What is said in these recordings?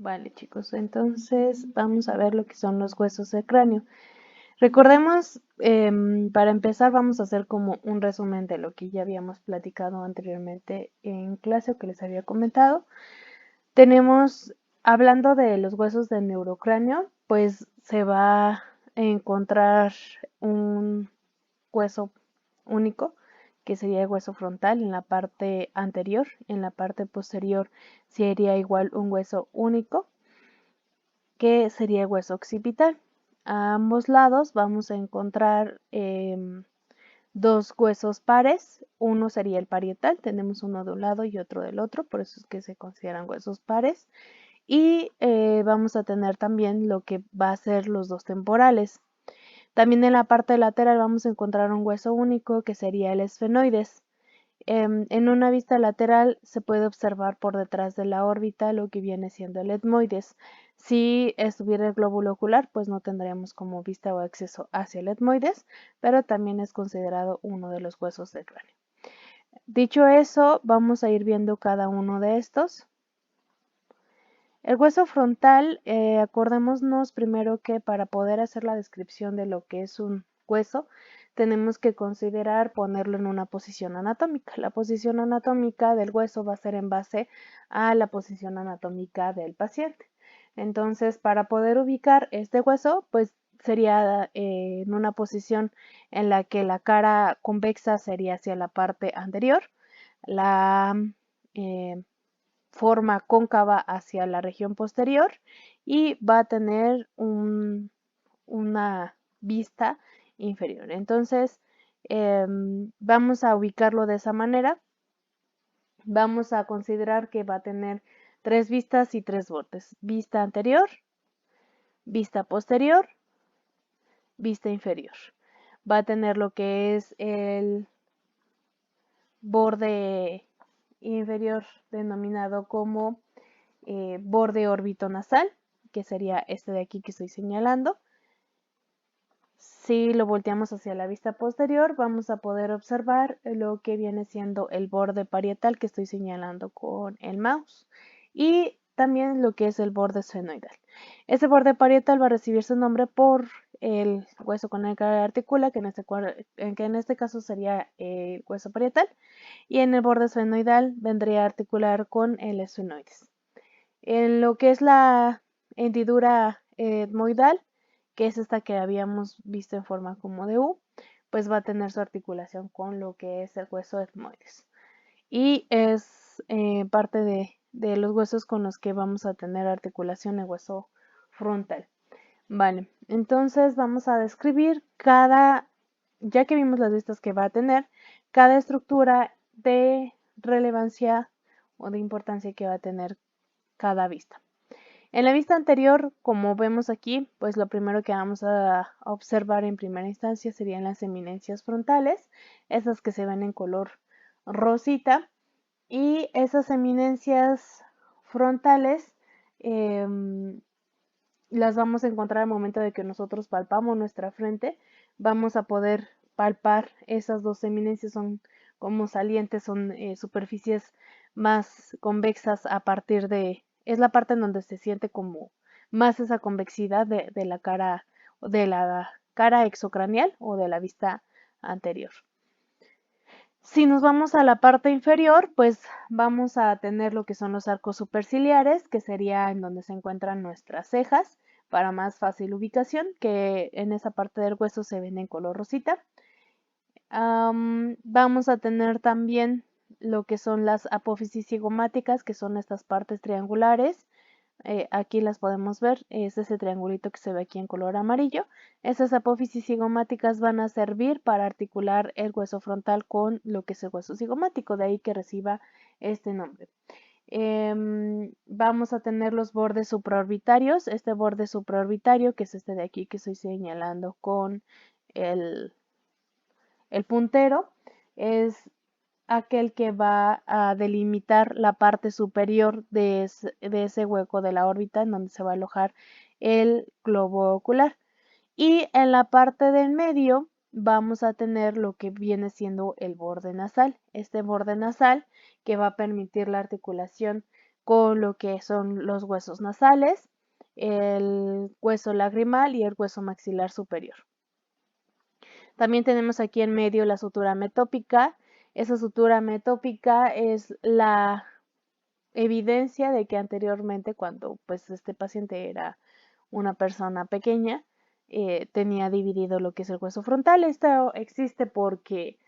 Vale, chicos, entonces vamos a ver lo que son los huesos del cráneo. Recordemos, para empezar, vamos a hacer como un resumen de lo que ya habíamos platicado anteriormente en clase o que les había comentado. Tenemos, hablando de los huesos del neurocráneo, pues se va a encontrar un hueso único, que sería el hueso frontal en la parte anterior. En la parte posterior sería igual un hueso único, que sería el hueso occipital. A ambos lados vamos a encontrar dos huesos pares. Uno sería el parietal, tenemos uno de un lado y otro del otro, por eso es que se consideran huesos pares. Y vamos a tener también lo que va a ser los dos temporales. También en la parte lateral vamos a encontrar un hueso único que sería el esfenoides. En una vista lateral se puede observar por detrás de la órbita lo que viene siendo el etmoides. Si estuviera el glóbulo ocular, pues no tendríamos como vista o acceso hacia el etmoides, pero también es considerado uno de los huesos del cráneo. Dicho eso, vamos a ir viendo cada uno de estos. El hueso frontal, acordémonos primero que para poder hacer la descripción de lo que es un hueso, tenemos que considerar ponerlo en una posición anatómica. La posición anatómica del hueso va a ser en base a la posición anatómica del paciente. Entonces, para poder ubicar este hueso, pues sería en una posición en la que la cara convexa sería hacia la parte anterior, la forma cóncava hacia la región posterior y va a tener una vista inferior. Entonces, vamos a ubicarlo de esa manera. Vamos a considerar que va a tener tres vistas y tres bordes. Vista anterior, vista posterior, vista inferior. Va a tener lo que es el borde inferior denominado como borde orbitonasal, que sería este de aquí que estoy señalando. Si lo volteamos hacia la vista posterior, vamos a poder observar lo que viene siendo el borde parietal que estoy señalando con el mouse y también lo que es el borde esfenoidal. Ese borde parietal va a recibir su nombre por el hueso con el que articula, que en este caso sería el hueso parietal, y en el borde esfenoidal vendría a articular con el esfenoides. En lo que es la hendidura etmoidal, que es esta que habíamos visto en forma como de U, pues va a tener su articulación con lo que es el hueso etmoides. Y es parte de los huesos con los que vamos a tener articulación el hueso frontal. Vale, entonces vamos a describir ya que vimos las vistas que va a tener, cada estructura de relevancia o de importancia que va a tener cada vista. En la vista anterior, como vemos aquí, pues lo primero que vamos a observar en primera instancia serían las eminencias frontales, esas que se ven en color rosita, y esas eminencias frontales las vamos a encontrar al momento de que nosotros palpamos nuestra frente, vamos a poder palpar esas dos eminencias, son como salientes, son superficies más convexas a partir es la parte en donde se siente como más esa convexidad de la cara exocranial o de la vista anterior. Si nos vamos a la parte inferior, pues vamos a tener lo que son los arcos superciliares, que sería en donde se encuentran nuestras cejas, para más fácil ubicación, que en esa parte del hueso se ven en color rosita. Vamos a tener también lo que son las apófisis cigomáticas, que son estas partes triangulares. Aquí las podemos ver, es ese triangulito que se ve aquí en color amarillo. Esas apófisis cigomáticas van a servir para articular el hueso frontal con lo que es el hueso cigomático, de ahí que reciba este nombre. Vamos a tener los bordes supraorbitarios. Este borde supraorbitario, que es este de aquí que estoy señalando con el puntero, es aquel que va a delimitar la parte superior de ese hueco de la órbita en donde se va a alojar el globo ocular. Y en la parte del medio vamos a tener lo que viene siendo el borde nasal. Este borde nasal que va a permitir la articulación con lo que son los huesos nasales, el hueso lagrimal y el hueso maxilar superior. También tenemos aquí en medio la sutura metópica. Esa sutura metópica es la evidencia de que anteriormente, cuando pues este paciente era una persona pequeña, tenía dividido lo que es el hueso frontal. Esto existe porque,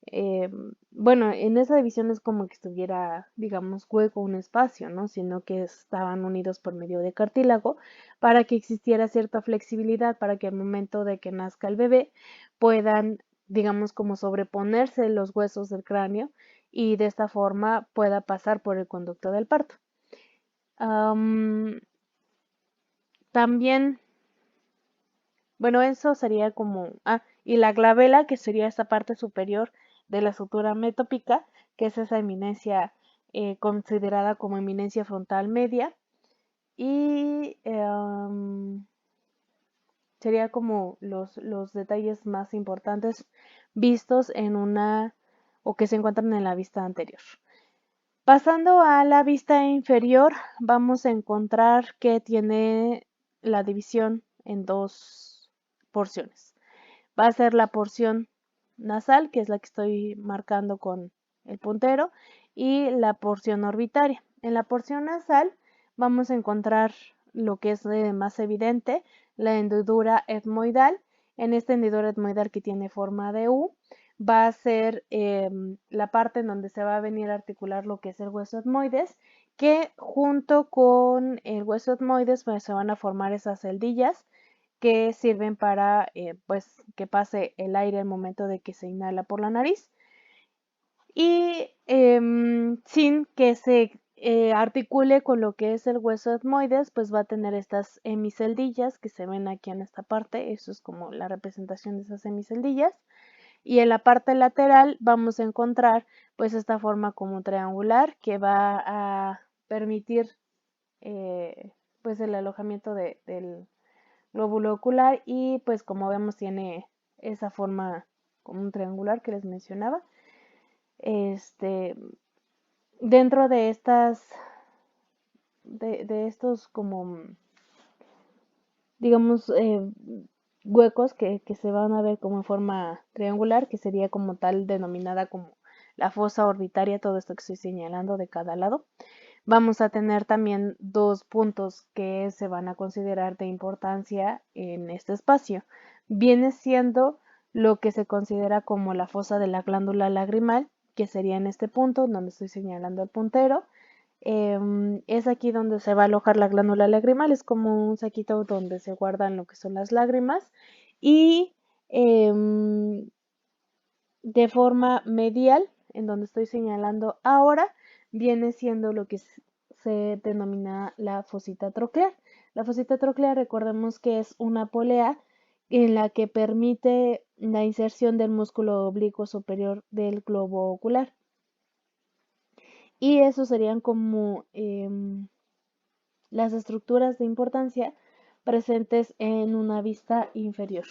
eh, bueno, en esa división es como que estuviera, digamos, hueco, un espacio, ¿no? Sino que estaban unidos por medio de cartílago para que existiera cierta flexibilidad para que al momento de que nazca el bebé puedan, digamos, como sobreponerse los huesos del cráneo y de esta forma pueda pasar por el conducto del parto. También, bueno, eso sería como, y la glabela, que sería esta parte superior de la sutura metópica, que es esa eminencia considerada como eminencia frontal media, y sería como los detalles más importantes vistos en una, o que se encuentran en la vista anterior. Pasando a la vista inferior, vamos a encontrar que tiene la división en dos porciones. Va a ser la porción nasal, que es la que estoy marcando con el puntero, y la porción orbitaria. En la porción nasal vamos a encontrar lo que es más evidente, la hendidura etmoidal. En esta hendidura etmoidal que tiene forma de U, va a ser la parte en donde se va a venir a articular lo que es el hueso etmoides, que junto con el hueso etmoides pues, se van a formar esas celdillas que sirven para pues que pase el aire al momento de que se inhala por la nariz y sin que se articule con lo que es el hueso etmoides, pues va a tener estas hemiceldillas que se ven aquí en esta parte. Eso es como la representación de esas hemiceldillas. Y en la parte lateral vamos a encontrar pues esta forma como triangular que va a permitir pues el alojamiento del glóbulo ocular y pues como vemos tiene esa forma como un triangular que les mencionaba. Dentro de de estos como digamos huecos que se van a ver como en forma triangular, que sería como tal denominada como la fosa orbitaria, todo esto que estoy señalando de cada lado. Vamos a tener también dos puntos que se van a considerar de importancia en este espacio. Viene siendo lo que se considera como la fosa de la glándula lagrimal, que sería en este punto donde estoy señalando el puntero. Es aquí donde se va a alojar la glándula lagrimal, es como un saquito donde se guardan lo que son las lágrimas y de forma medial, en donde estoy señalando ahora, viene siendo lo que se denomina la fosita troclear. La fosita troclear, recordemos que es una polea en la que permite la inserción del músculo oblicuo superior del globo ocular. Y eso serían como las estructuras de importancia presentes en una vista inferior.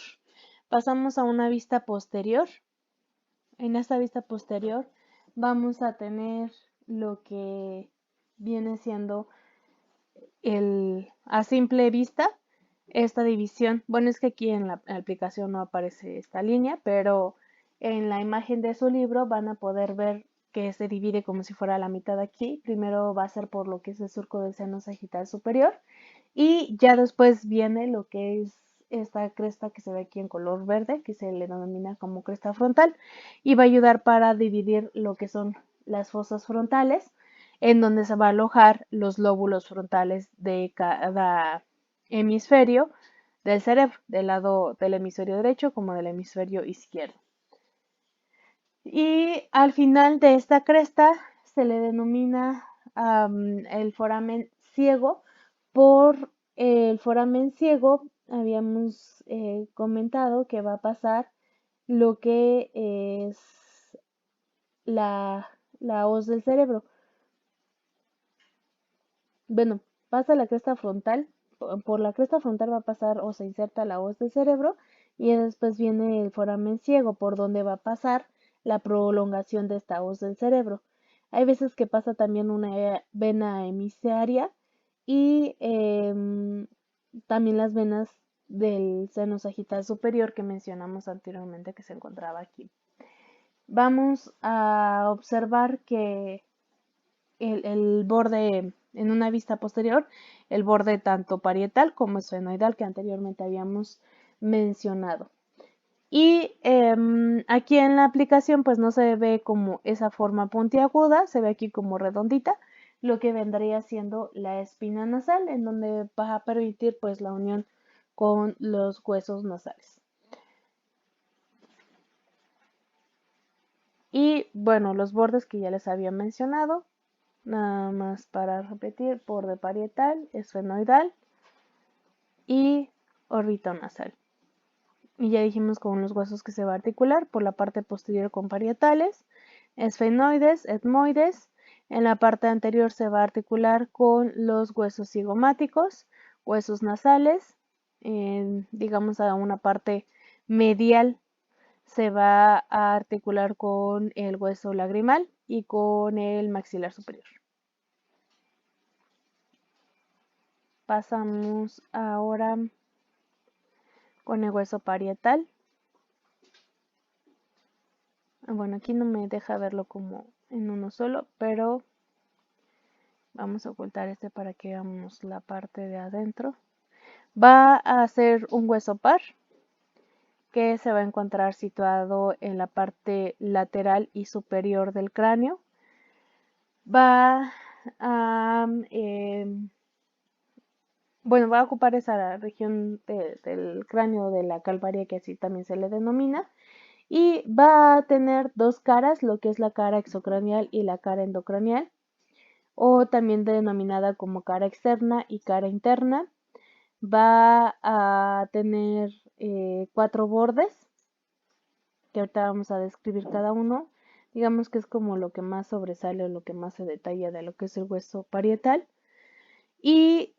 Pasamos a una vista posterior. En esta vista posterior vamos a tener lo que viene siendo a simple vista esta división. Bueno, es que aquí en la aplicación no aparece esta línea, pero en la imagen de su libro van a poder ver que se divide como si fuera la mitad aquí. Primero va a ser por lo que es el surco del seno sagital superior y ya después viene lo que es esta cresta que se ve aquí en color verde, que se le denomina como cresta frontal y va a ayudar para dividir lo que son las fosas frontales, en donde se va a alojar los lóbulos frontales de cada hemisferio del cerebro, del lado del hemisferio derecho como del hemisferio izquierdo. Y al final de esta cresta se le denomina el foramen ciego. Por el foramen ciego habíamos comentado que va a pasar lo que es la hoz del cerebro. Bueno, pasa la cresta frontal, por la cresta frontal va a pasar o se inserta la hoz del cerebro y después viene el foramen ciego por donde va a pasar la prolongación de esta hoz del cerebro. Hay veces que pasa también una vena emisaria y también las venas del seno sagital superior que mencionamos anteriormente que se encontraba aquí. Vamos a observar que el borde en una vista posterior, el borde tanto parietal como esfenoidal que anteriormente habíamos mencionado. Y aquí en la aplicación pues no se ve como esa forma puntiaguda, se ve aquí como redondita, lo que vendría siendo la espina nasal, en donde va a permitir pues la unión con los huesos nasales. Y bueno, los bordes que ya les había mencionado, nada más para repetir, borde parietal, esfenoidal y orbitonasal. Y ya dijimos con los huesos que se va a articular por la parte posterior con parietales, esfenoides, etmoides. En la parte anterior se va a articular con los huesos cigomáticos, huesos nasales. Digamos a una parte medial se va a articular con el hueso lagrimal y con el maxilar superior. Pasamos ahora con el hueso parietal. Bueno, aquí no me deja verlo como en uno solo, pero vamos a ocultar este para que veamos la parte de adentro. Va a ser un hueso par que se va a encontrar situado en la parte lateral y superior del cráneo. Va a, va a ocupar esa región del cráneo de la calvaria, que así también se le denomina. Y va a tener dos caras, lo que es la cara exocranial y la cara endocranial, o también denominada como cara externa y cara interna. Va a tener 4 bordes, que ahorita vamos a describir cada uno. Digamos que es como lo que más sobresale o lo que más se detalla de lo que es el hueso parietal. Y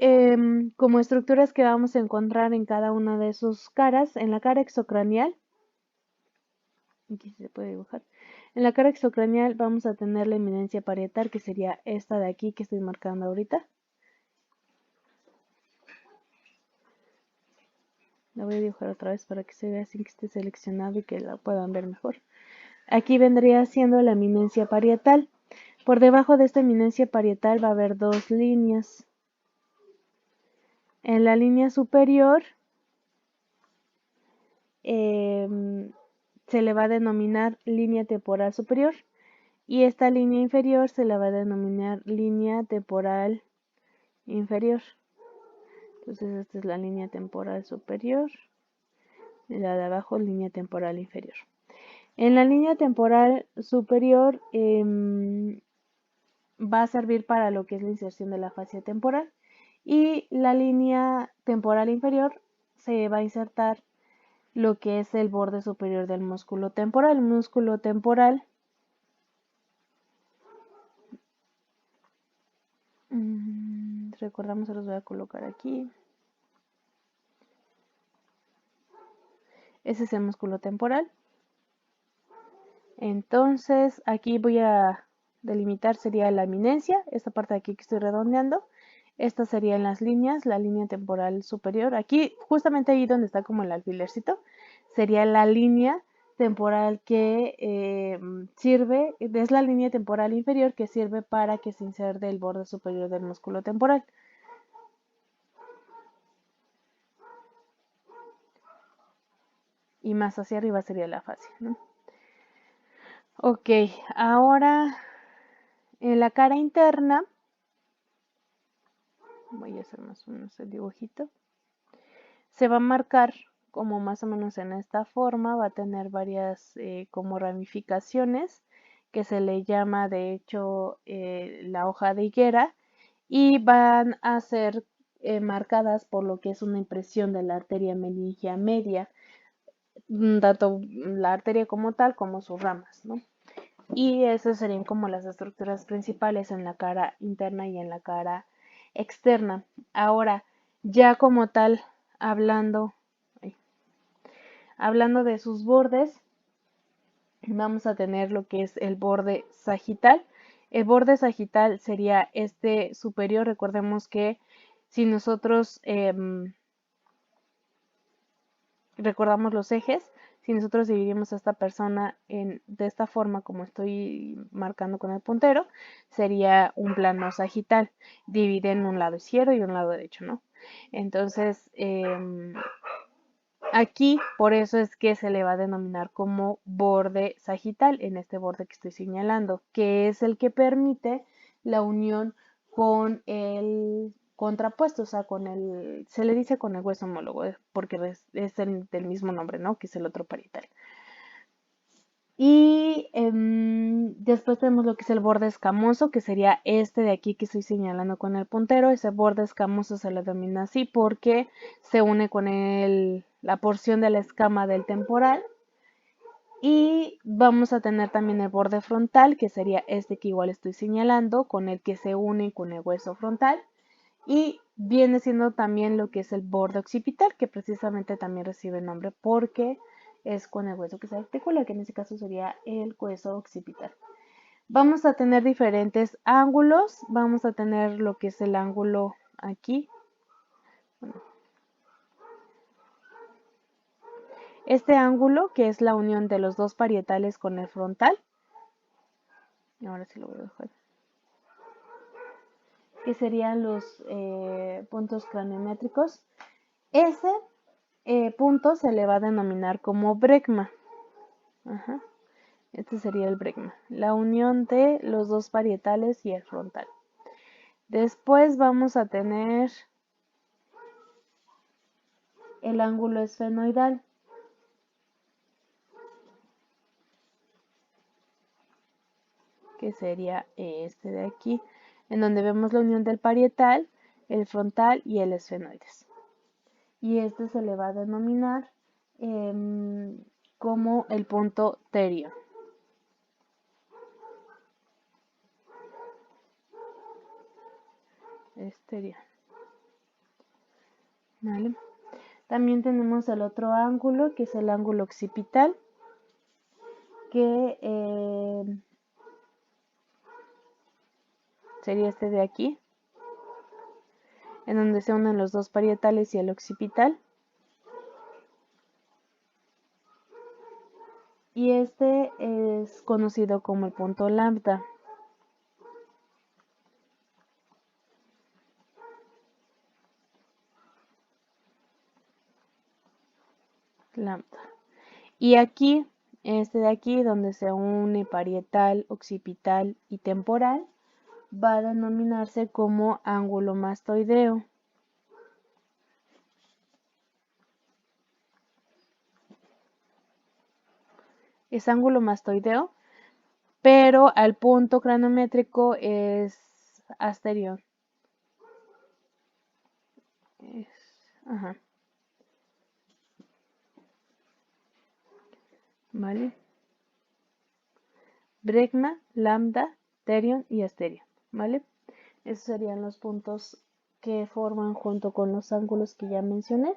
como estructuras que vamos a encontrar en cada una de sus caras, en la cara exocranial, aquí se puede dibujar. En la cara exocranial vamos a tener la eminencia parietal, que sería esta de aquí que estoy marcando ahorita. La voy a dibujar otra vez para que se vea sin que esté seleccionado y que la puedan ver mejor. Aquí vendría siendo la eminencia parietal. Por debajo de esta eminencia parietal va a haber dos líneas. En la línea superior se le va a denominar línea temporal superior y esta línea inferior se le va a denominar línea temporal inferior. Entonces esta es la línea temporal superior y la de abajo línea temporal inferior. En la línea temporal superior va a servir para lo que es la inserción de la fascia temporal y la línea temporal inferior se va a insertar lo que es el borde superior del músculo temporal. El músculo temporal recordamos, se los voy a colocar aquí. Ese es el músculo temporal. Entonces aquí voy a delimitar, sería la eminencia, esta parte de aquí que estoy redondeando. Estas serían las líneas, la línea temporal superior. Aquí, justamente ahí donde está como el alfilercito, sería la línea temporal que sirve, es la línea temporal inferior que sirve para que se inserte el borde superior del músculo temporal. Y más hacia arriba sería la fascia, ¿no? Ok, ahora en la cara interna, voy a hacer más o menos el dibujito, se va a marcar como más o menos en esta forma, va a tener varias como ramificaciones que se le llama de hecho la hoja de higuera y van a ser marcadas por lo que es una impresión de la arteria meningia media, tanto la arteria como tal como sus ramas, ¿no? Y esas serían como las estructuras principales en la cara interna y en la cara externa. Ahora, ya como tal, hablando de sus bordes, vamos a tener lo que es el borde sagital. El borde sagital sería este superior. Recordemos que si nosotros recordamos los ejes, si nosotros dividimos a esta persona de esta forma como estoy marcando con el puntero, sería un plano sagital. Divide en un lado izquierdo y un lado derecho, ¿no? Entonces, aquí por eso es que se le va a denominar como borde sagital, en este borde que estoy señalando, que es el que permite la unión con el contrapuesto, o sea, se le dice con el hueso homólogo, porque es del mismo nombre, ¿no? Que es el otro parietal. Y después tenemos lo que es el borde escamoso, que sería este de aquí que estoy señalando con el puntero. Ese borde escamoso se le denomina así porque se une con la porción de la escama del temporal. Y vamos a tener también el borde frontal, que sería este que igual estoy señalando, con el que se une con el hueso frontal. Y viene siendo también lo que es el borde occipital, que precisamente también recibe el nombre porque es con el hueso que se articula, que en este caso sería el hueso occipital. Vamos a tener diferentes ángulos. Vamos a tener lo que es el ángulo aquí. Bueno, este ángulo, que es la unión de los dos parietales con el frontal. Ahora sí lo voy a dejar. Que serían los puntos craniométricos. Ese punto se le va a denominar como brecma. Ajá. Este sería el brecma, la unión de los dos parietales y el frontal. Después vamos a tener el ángulo esfenoidal, que sería este de aquí, en donde vemos la unión del parietal, el frontal y el esfenoides. Y este se le va a denominar como el punto terio. Esterio. ¿Vale? También tenemos el otro ángulo, que es el ángulo occipital, que sería este de aquí, en donde se unen los dos parietales y el occipital. Y este es conocido como el punto lambda. Lambda. Y aquí, este de aquí, donde se une parietal, occipital y temporal, va a denominarse como ángulo mastoideo. Es ángulo mastoideo, pero al punto craniométrico es asterior. Ajá. ¿Vale? Brecma, lambda, terion y asterion, ¿vale? Esos serían los puntos que forman junto con los ángulos que ya mencioné.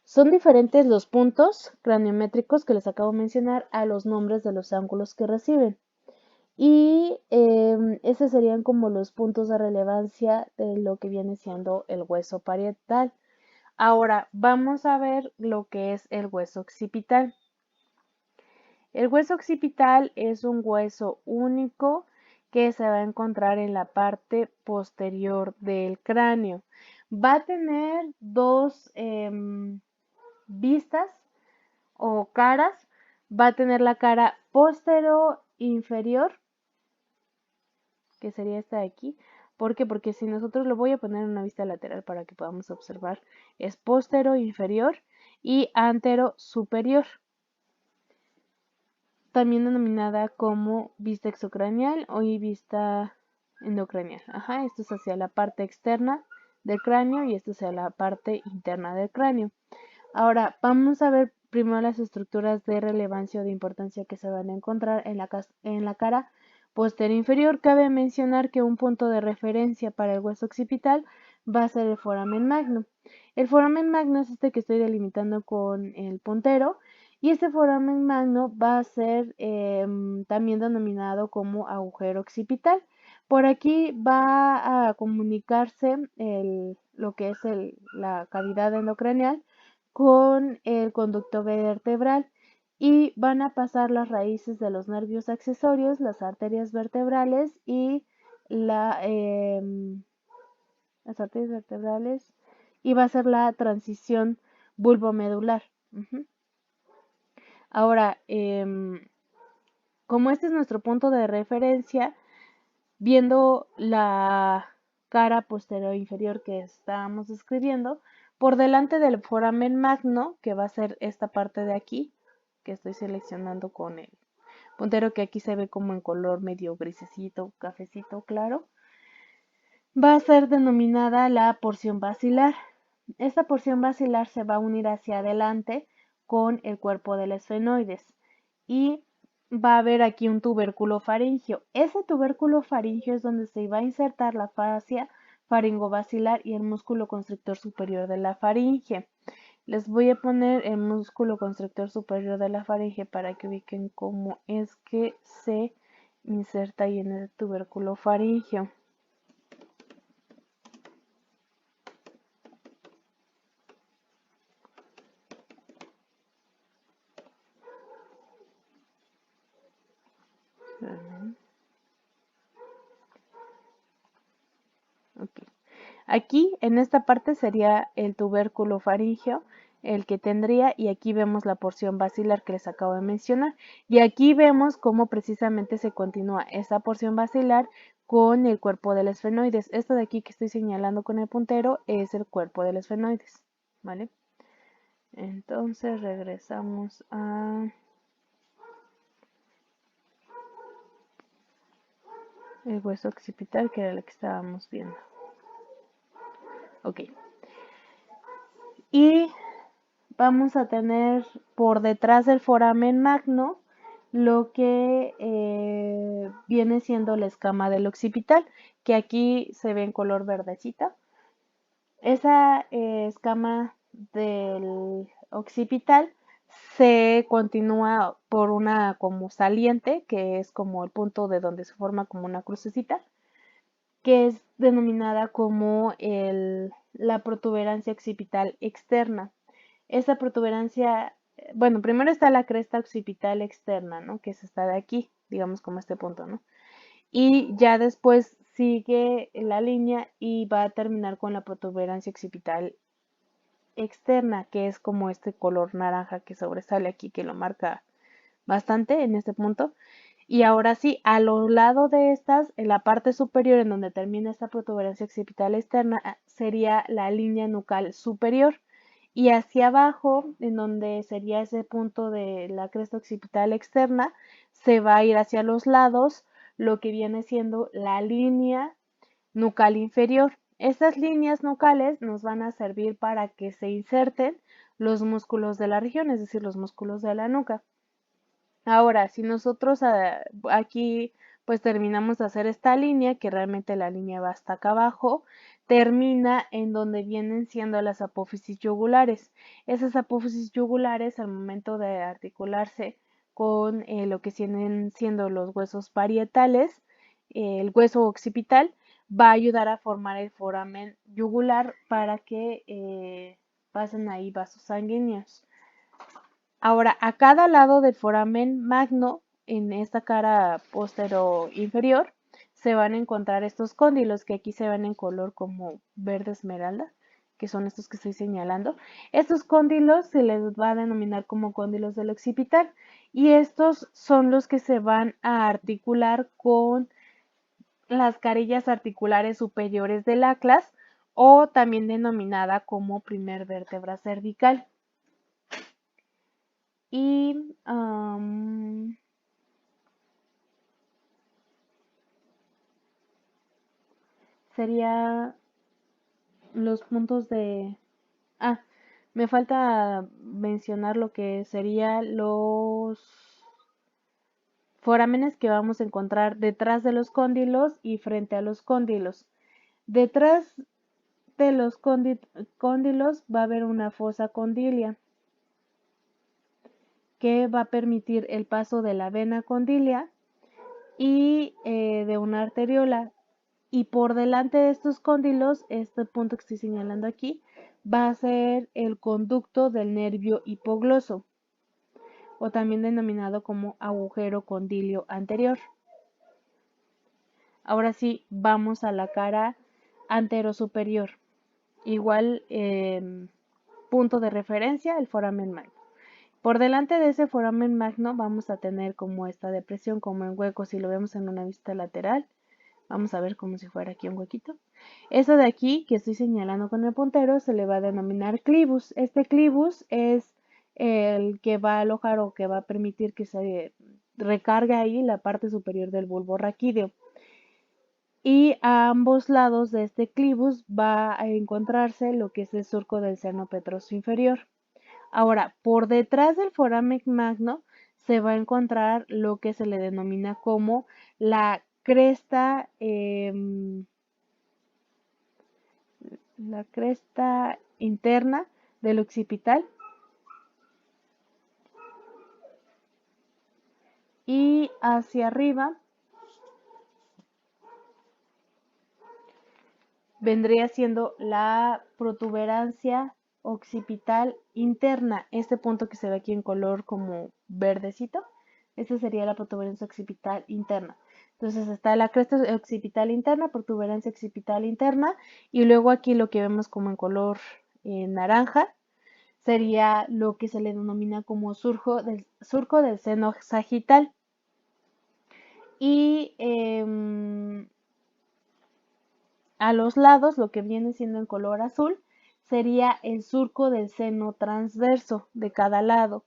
Son diferentes los puntos craniométricos que les acabo de mencionar a los nombres de los ángulos que reciben. Y esos serían como los puntos de relevancia de lo que viene siendo el hueso parietal. Ahora vamos a ver lo que es el hueso occipital. El hueso occipital es un hueso único que se va a encontrar en la parte posterior del cráneo. Va a tener dos vistas o caras. Va a tener la cara postero inferior, que sería esta de aquí. ¿Por qué? Porque si nosotros lo voy a poner en una vista lateral para que podamos observar, es postero inferior y antero superior, también denominada como vista exocraneal o vista endocraneal. Ajá, esto es hacia la parte externa del cráneo y esto hacia la parte interna del cráneo. Ahora, vamos a ver primero las estructuras de relevancia o de importancia que se van a encontrar en la cara posterior inferior. Cabe mencionar que un punto de referencia para el hueso occipital va a ser el foramen magno. El foramen magno es este que estoy delimitando con el puntero Y este foramen magno va a ser también denominado como agujero occipital. Por aquí va a comunicarse lo que es la cavidad endocranial con el conducto vertebral y van a pasar las raíces de los nervios accesorios, las arterias vertebrales y las arterias vertebrales y va a ser la transición bulbomedular. Ujú. Ahora, como este es nuestro punto de referencia, viendo la cara posterior inferior que estábamos escribiendo, por delante del foramen magno, que va a ser esta parte de aquí, que estoy seleccionando con el puntero que aquí se ve como en color medio grisecito, cafecito claro, va a ser denominada la porción basilar. Esta porción basilar se va a unir hacia adelante con el cuerpo del esfenoides y va a haber aquí un tubérculo faríngeo. Ese tubérculo faríngeo es donde se va a insertar la fascia faringobasilar y el músculo constrictor superior de la faringe. Les voy a poner el músculo constrictor superior de la faringe para que ubiquen cómo es que se inserta ahí en el tubérculo faríngeo. Okay. Aquí en esta parte sería el tubérculo faríngeo el que tendría y aquí vemos la porción basilar que les acabo de mencionar y aquí vemos cómo precisamente se continúa esta porción basilar con el cuerpo del esfenoides. Esto de aquí que estoy señalando con el puntero es el cuerpo del esfenoides, ¿vale? Entonces regresamos a el hueso occipital que era el que estábamos viendo. Ok. Y vamos a tener por detrás del foramen magno lo que viene siendo la escama del occipital, que aquí se ve en color verdecita. Esa escama del occipital se continúa por una como saliente, que es como el punto de donde se forma como una crucecita, que es denominada como la protuberancia occipital externa. Esa protuberancia, bueno, primero está la cresta occipital externa, ¿no? Que es esta de aquí, digamos como este punto, ¿no? Y ya después sigue la línea y va a terminar con la protuberancia occipital externa, que es como este color naranja que sobresale aquí, que lo marca bastante en este punto. Y ahora sí, a lo lado de estas, en la parte superior en donde termina esta protuberancia occipital externa, sería la línea nucal superior. Y hacia abajo, en donde sería ese punto de la cresta occipital externa, se va a ir hacia los lados, lo que viene siendo la línea nucal inferior. Estas líneas nucales nos van a servir para que se inserten los músculos de la región, es decir, los músculos de la nuca. Ahora, si nosotros aquí pues terminamos de hacer esta línea, que realmente la línea va hasta acá abajo, termina en donde vienen siendo las apófisis yugulares. Esas apófisis yugulares al momento de articularse con lo que vienen siendo los huesos parietales, el hueso occipital, va a ayudar a formar el foramen yugular para que pasen ahí vasos sanguíneos. Ahora, a cada lado del foramen magno, en esta cara postero inferior, se van a encontrar estos cóndilos que aquí se ven en color como verde esmeralda, que son estos que estoy señalando. Estos cóndilos se les va a denominar como cóndilos del occipital y estos son los que se van a articular con las carillas articulares superiores del atlas o también denominada como primer vértebra cervical. Y sería los puntos de... Ah, me falta mencionar lo que serían los forámenes que vamos a encontrar detrás de los cóndilos y frente a los cóndilos. Detrás de los cóndilos va a haber una fosa condilia. que va a permitir el paso de la vena condilia y de una arteriola. Y por delante de estos cóndilos, este punto que estoy señalando aquí, va a ser el conducto del nervio hipogloso, o también denominado como agujero condilio anterior. Ahora sí, vamos a la cara anterosuperior. Igual, punto de referencia, el foramen magno. Por delante de ese foramen magno vamos a tener como esta depresión, como en hueco, si lo vemos en una vista lateral. Vamos a ver como si fuera aquí un huequito. Eso de aquí que estoy señalando con el puntero se le va a denominar clivus. Este clivus es el que va a alojar o que va a permitir que se recargue ahí la parte superior del bulbo raquídeo. Y a ambos lados de este clivus va a encontrarse lo que es el surco del seno petroso inferior. Ahora, por detrás del foramen magno se va a encontrar lo que se le denomina como la cresta interna del occipital, y hacia arriba vendría siendo la protuberancia occipital interna. Este punto que se ve aquí en color como verdecito, esta sería la protuberancia occipital interna. Entonces está la cresta occipital interna, protuberancia occipital interna, y luego aquí lo que vemos como en color naranja sería lo que se le denomina como surco del seno sagital. Y a los lados, lo que viene siendo en color azul, sería el surco del seno transverso de cada lado.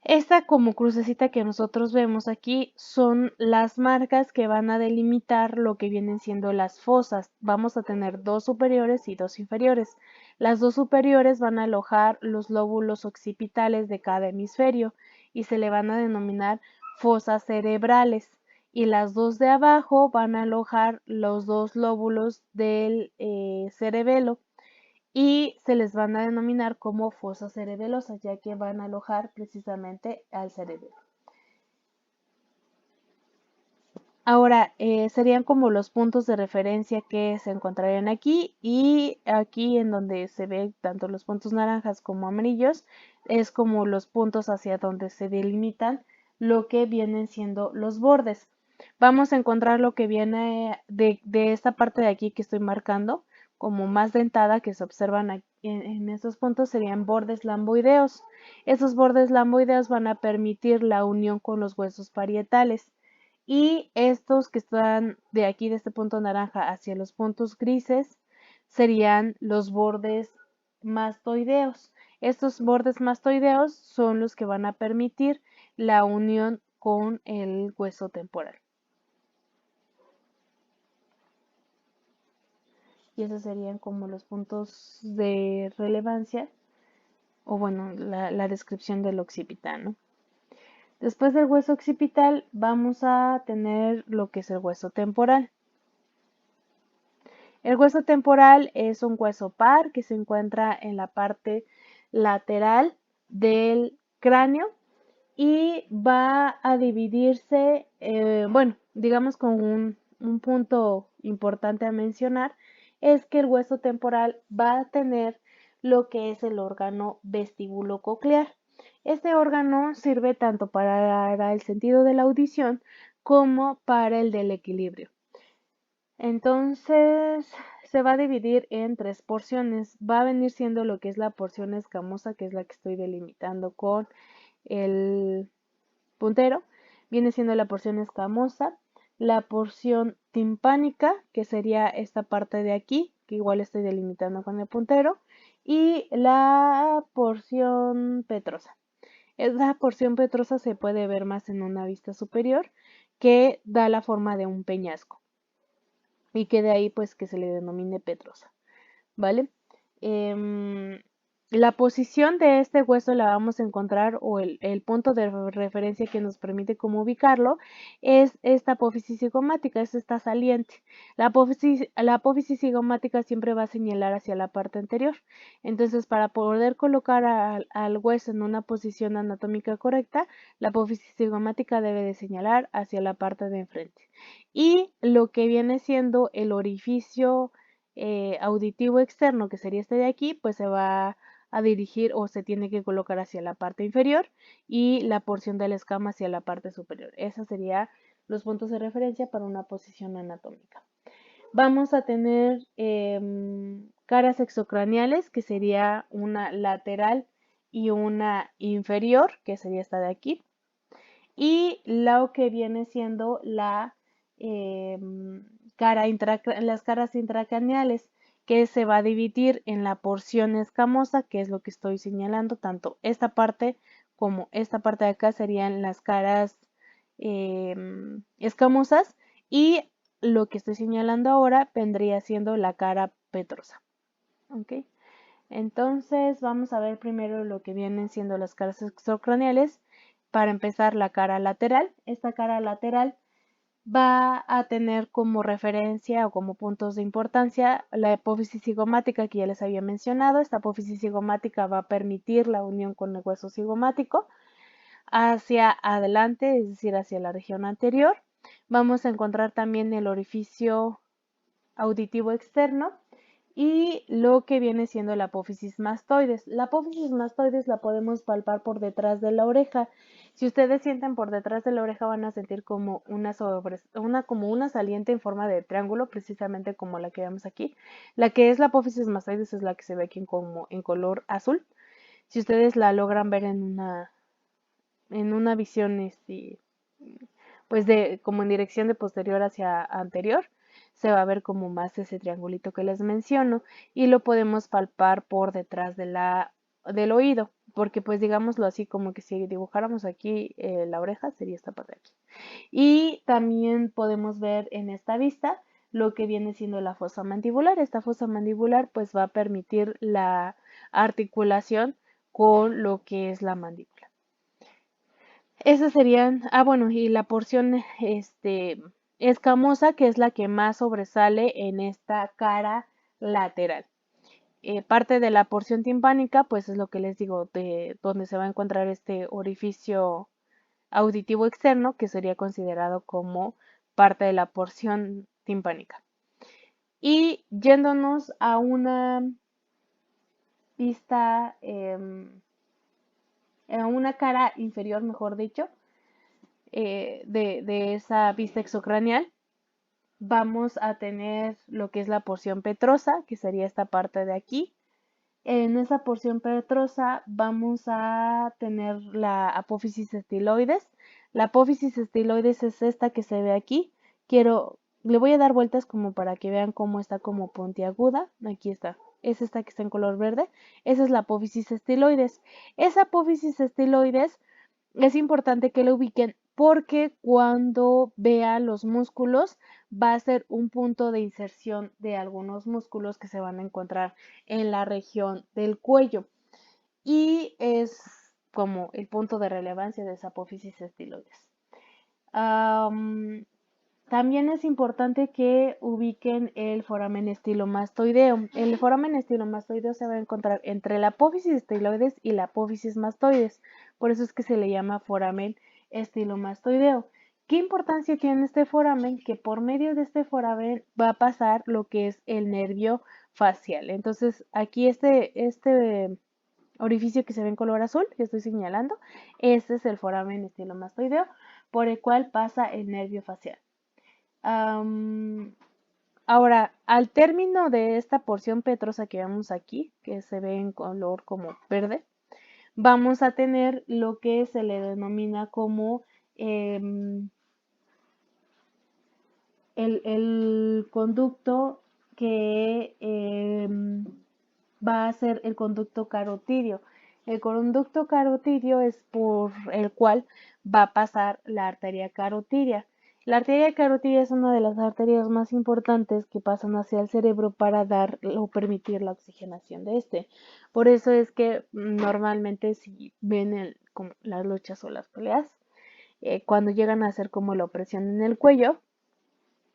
Esta como crucecita que nosotros vemos aquí son las marcas que van a delimitar lo que vienen siendo las fosas. Vamos a tener dos superiores y dos inferiores. Las dos superiores van a alojar los lóbulos occipitales de cada hemisferio y se le van a denominar fosas cerebrales. Y las dos de abajo van a alojar los dos lóbulos del cerebelo y se les van a denominar como fosas cerebelosas, ya que van a alojar precisamente al cerebelo. Ahora, serían como los puntos de referencia que se encontrarían aquí, y aquí en donde se ve tanto los puntos naranjas como amarillos, es como los puntos hacia donde se delimitan lo que vienen siendo los bordes. Vamos a encontrar lo que viene de esta parte de aquí que estoy marcando, como más dentada, que se observan en estos puntos, serían bordes lamboideos. Esos bordes lamboideos van a permitir la unión con los huesos parietales. Y estos que están de aquí, de este punto naranja hacia los puntos grises, serían los bordes mastoideos. Estos bordes mastoideos son los que van a permitir la unión con el hueso temporal. Y esos serían como los puntos de relevancia, o bueno, la descripción del occipital, ¿no? Después del hueso occipital vamos a tener lo que es el hueso temporal. El hueso temporal es un hueso par que se encuentra en la parte lateral del cráneo y va a dividirse, bueno, digamos con un punto importante a mencionar, es que el hueso temporal va a tener lo que es el órgano vestíbulo-coclear. Este órgano sirve tanto para el sentido de la audición como para el del equilibrio. Entonces se va a dividir en tres porciones. Va a venir siendo lo que es la porción escamosa, que es la que estoy delimitando con el puntero. Viene siendo la porción escamosa, la porción timpánica, que sería esta parte de aquí, que igual estoy delimitando con el puntero, y la porción petrosa. Esta porción petrosa se puede ver más en una vista superior, que da la forma de un peñasco, y que de ahí pues que se le denomine petrosa, ¿vale? La posición de este hueso la vamos a encontrar, o el punto de referencia que nos permite cómo ubicarlo, es esta apófisis cigomática, es esta saliente. La apófisis cigomática siempre va a señalar hacia la parte anterior. Entonces, para poder colocar al hueso en una posición anatómica correcta, la apófisis cigomática debe de señalar hacia la parte de enfrente. Y lo que viene siendo el orificio auditivo externo, que sería este de aquí, pues se va a dirigir o se tiene que colocar hacia la parte inferior y la porción de la escama hacia la parte superior. Esos serían los puntos de referencia para una posición anatómica. Vamos a tener caras exocraneales, que sería una lateral y una inferior, que sería esta de aquí. Y lo que viene siendo eh, las caras intracraneales, que se va a dividir en la porción escamosa, que es lo que estoy señalando, tanto esta parte como esta parte de acá serían las caras escamosas, y lo que estoy señalando ahora vendría siendo la cara petrosa. ¿Ok? Entonces vamos a ver primero lo que vienen siendo las caras extracraneales. Para empezar, la cara lateral. Esta cara lateral va a tener como referencia o como puntos de importancia la apófisis cigomática, que ya les había mencionado. Esta apófisis cigomática va a permitir la unión con el hueso cigomático hacia adelante, es decir, hacia la región anterior. Vamos a encontrar también el orificio auditivo externo y lo que viene siendo la apófisis mastoides. La apófisis mastoides la podemos palpar por detrás de la oreja. Si ustedes sienten por detrás de la oreja, van a sentir como como una saliente en forma de triángulo, precisamente como la que vemos aquí. La que es la apófisis mastoides es la que se ve aquí como en color azul. Si ustedes la logran ver en una visión pues como en dirección de posterior hacia anterior, se va a ver como más ese triangulito que les menciono, y lo podemos palpar por detrás del oído, porque pues digámoslo así, como que si dibujáramos aquí la oreja, sería esta parte de aquí. Y también podemos ver en esta vista lo que viene siendo la fosa mandibular. Esta fosa mandibular pues va a permitir la articulación con lo que es la mandíbula. Esas serían, bueno, y la porción escamosa, que es la que más sobresale en esta cara lateral. Parte de la porción timpánica, pues es lo que les digo, de donde se va a encontrar este orificio auditivo externo, que sería considerado como parte de la porción timpánica. Y yéndonos a una vista, a una cara inferior, mejor dicho, de esa vista exocraneal, vamos a tener lo que es la porción petrosa, que sería esta parte de aquí. En esa porción petrosa vamos a tener la apófisis estiloides. La apófisis estiloides es esta que se ve aquí. Le voy a dar vueltas como para que vean cómo está como puntiaguda. Aquí está. Es esta que está en color verde. Esa es la apófisis estiloides. Esa apófisis estiloides es importante que lo ubiquen, porque cuando vea los músculos va a ser un punto de inserción de algunos músculos que se van a encontrar en la región del cuello, y es como el punto de relevancia de esa apófisis estiloides. También es importante que ubiquen el foramen estilomastoideo. El foramen estilomastoideo se va a encontrar entre la apófisis estiloides y la apófisis mastoides. Por eso es que se le llama foramen estilomastoideo. ¿Qué importancia tiene este foramen? Que por medio de este foramen va a pasar lo que es el nervio facial. Entonces, aquí este orificio que se ve en color azul, que estoy señalando, este es el foramen estilomastoideo, por el cual pasa el nervio facial. Ahora, al término de esta porción petrosa que vemos aquí, que se ve en color como verde, vamos a tener lo que se le denomina como el conducto que va a ser el conducto carotidio. El conducto carotidio es por el cual va a pasar la arteria carotidia. La arteria carótida es una de las arterias más importantes que pasan hacia el cerebro para dar o permitir la oxigenación de este. Por eso es que normalmente si ven como las luchas o las peleas, cuando llegan a hacer como la opresión en el cuello,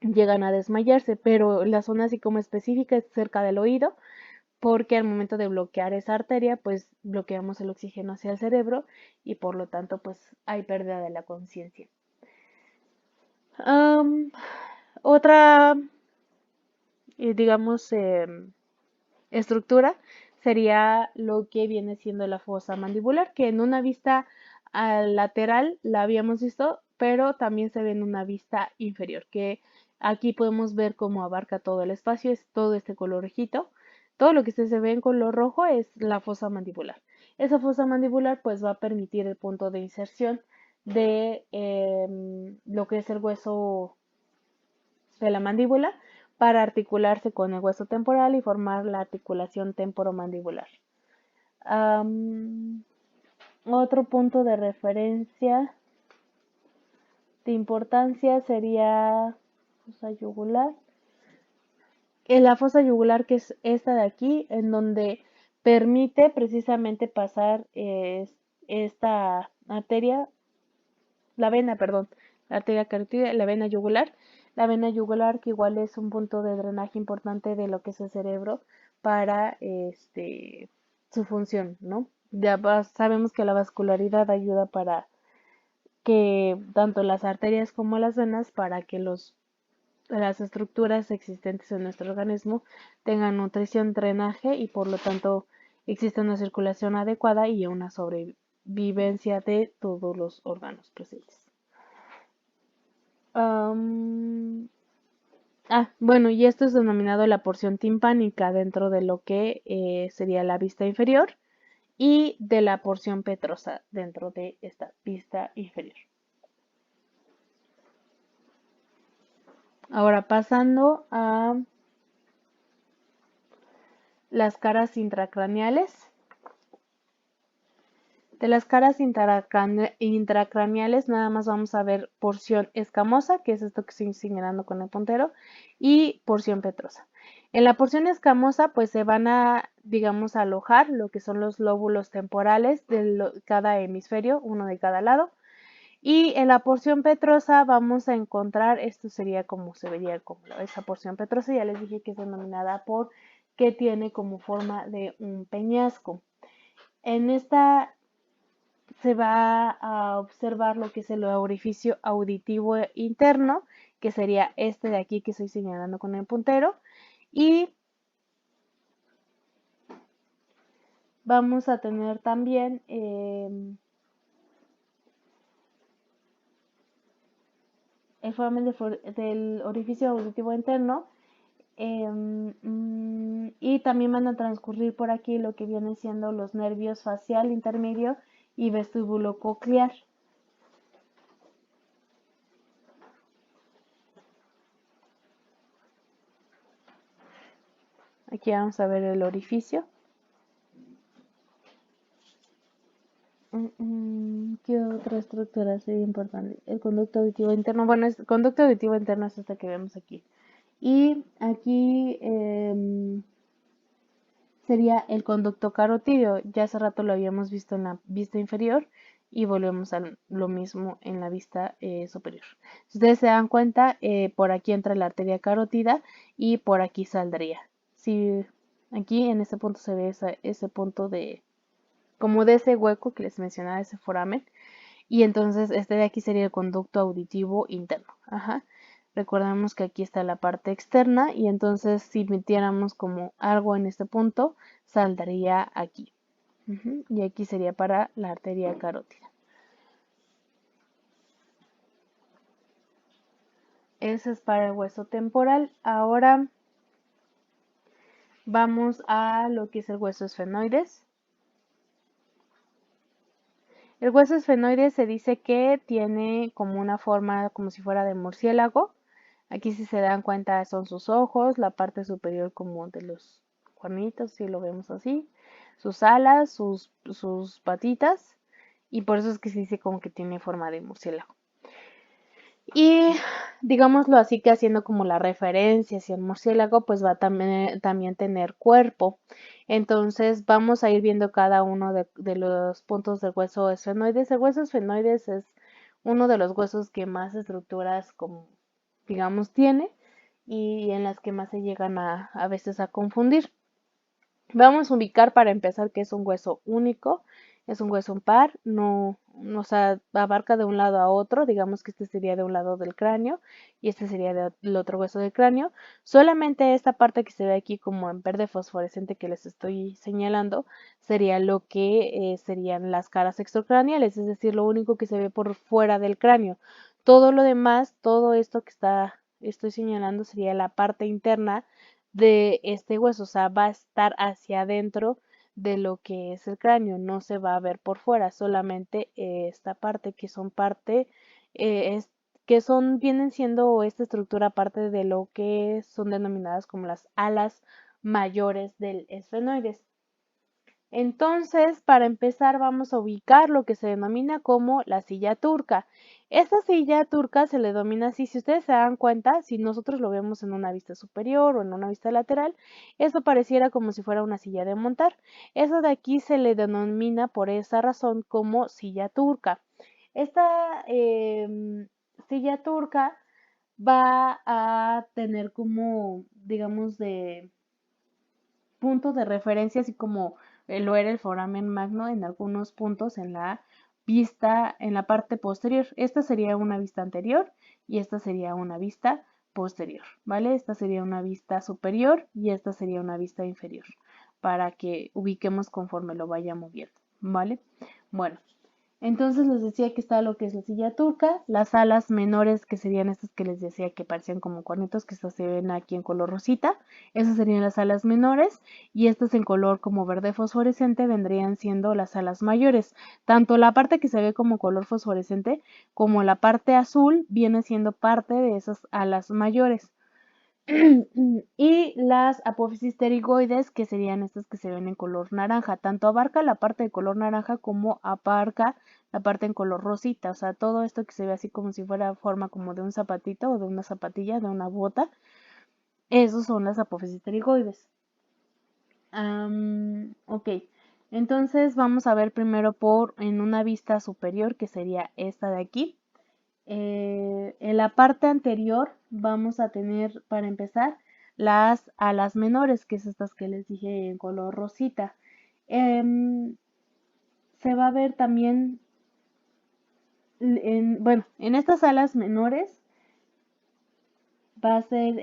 llegan a desmayarse, pero la zona así como específica es cerca del oído, porque al momento de bloquear esa arteria, pues bloqueamos el oxígeno hacia el cerebro y por lo tanto, pues hay pérdida de la conciencia. Otra, digamos, estructura sería lo que viene siendo la fosa mandibular, que en una vista lateral la habíamos visto, pero también se ve en una vista inferior, que aquí podemos ver cómo abarca todo el espacio, es todo este color rojito. Todo lo que se ve en color rojo es la fosa mandibular. Esa fosa mandibular pues va a permitir el punto de inserción de lo que es el hueso de la mandíbula para articularse con el hueso temporal y formar la articulación temporomandibular. Otro punto de referencia de importancia sería fosa yugular. En la fosa yugular, que es esta de aquí, en donde permite precisamente pasar esta arteria, la vena, perdón, la arteria carótida, la vena yugular que igual es un punto de drenaje importante de lo que es el cerebro para su función, ¿no? Ya sabemos que la vascularidad ayuda para que tanto las arterias como las venas, para que las estructuras existentes en nuestro organismo tengan nutrición, drenaje y por lo tanto exista una circulación adecuada y una sobrevivencia de todos los órganos presentes. Bueno, y esto es denominado la porción timpánica dentro de lo que sería la vista inferior y de la porción petrosa dentro de esta vista inferior. Ahora pasando a las caras intracraneales. De las caras intracraneales nada más vamos a ver porción escamosa, que es esto que estoy señalando con el puntero, y porción petrosa. En la porción escamosa pues se van a, digamos, alojar lo que son los lóbulos temporales de cada hemisferio, uno de cada lado. Y en la porción petrosa vamos a encontrar, esto sería como se vería como esa porción petrosa, ya les dije que es denominada por que tiene como forma de un peñasco. En esta se va a observar lo que es el orificio auditivo interno, que sería este de aquí que estoy señalando con el puntero, y vamos a tener también el foramen del orificio auditivo interno, y también van a transcurrir por aquí lo que vienen siendo los nervios facial intermedio y vestíbulo coclear. Aquí vamos a ver el orificio. ¿Qué otra estructura sería importante? El conducto auditivo interno. Bueno, el conducto auditivo interno es esta que vemos aquí. Y aquí sería el conducto carotídeo. Ya hace rato lo habíamos visto en la vista inferior y volvemos a lo mismo en la vista superior. Si ustedes se dan cuenta, por aquí entra la arteria carótida y por aquí saldría. Si aquí en este punto se ve ese punto como de ese hueco que les mencionaba, ese foramen. Y entonces este de aquí sería el conducto auditivo interno. Ajá. Recordemos que aquí está la parte externa y entonces si metiéramos como algo en este punto, saldría aquí. Y aquí sería para la arteria carótida. Ese es para el hueso temporal. Ahora vamos a lo que es el hueso esfenoides. El hueso esfenoides se dice que tiene como una forma como si fuera de murciélago. Aquí si se dan cuenta son sus ojos, la parte superior como de los cuernitos, si lo vemos así, sus alas, sus patitas, y por eso es que se dice como que tiene forma de murciélago. Y digámoslo así, que haciendo como la referencia hacia el murciélago, pues va a también tener cuerpo. Entonces vamos a ir viendo cada uno de los puntos del hueso esfenoides. El hueso esfenoides es uno de los huesos que más estructuras, como digamos, tiene y en las que más se llegan a veces a confundir. Vamos a ubicar para empezar que es un hueso único, es un hueso par, no, o sea, abarca de un lado a otro, digamos que este sería de un lado del cráneo y este sería del otro hueso del cráneo. Solamente esta parte que se ve aquí como en verde fosforescente que les estoy señalando sería lo que serían las caras extracraneales, es decir, lo único que se ve por fuera del cráneo. Todo lo demás, todo esto que estoy señalando sería la parte interna de este hueso, o sea, va a estar hacia adentro de lo que es el cráneo, no se va a ver por fuera, solamente esta parte que son parte, que son, vienen siendo esta estructura parte de lo que son denominadas como las alas mayores del esfenoides. Entonces, para empezar, vamos a ubicar lo que se denomina como la silla turca. Esta silla turca se le denomina así, si ustedes se dan cuenta, si nosotros lo vemos en una vista superior o en una vista lateral, esto pareciera como si fuera una silla de montar. Eso de aquí se le denomina por esa razón como silla turca. Esta silla turca va a tener como, digamos, de punto de referencia, así como lo era el foramen magno en algunos puntos en la vista, en la parte posterior. Esta sería una vista anterior y esta sería una vista posterior, ¿vale? Esta sería una vista superior y esta sería una vista inferior, para que ubiquemos conforme lo vaya moviendo, ¿vale? Bueno, entonces les decía que está lo que es la silla turca, las alas menores que serían estas que les decía que parecían como cuernitos, que estas se ven aquí en color rosita, esas serían las alas menores y estas en color como verde fosforescente vendrían siendo las alas mayores. Tanto la parte que se ve como color fosforescente como la parte azul viene siendo parte de esas alas mayores. Y las apófisis pterigoides, que serían estas que se ven en color naranja, tanto abarca la parte de color naranja como abarca la parte en color rosita, o sea, todo esto que se ve así como si fuera forma como de un zapatito o de una zapatilla, de una bota, esos son las apófisis pterigoides. Ok, entonces vamos a ver primero en una vista superior, que sería esta de aquí. En la parte anterior vamos a tener, para empezar, las alas menores, que es estas que les dije en color rosita. Se va a ver también, bueno, en estas alas menores va a ser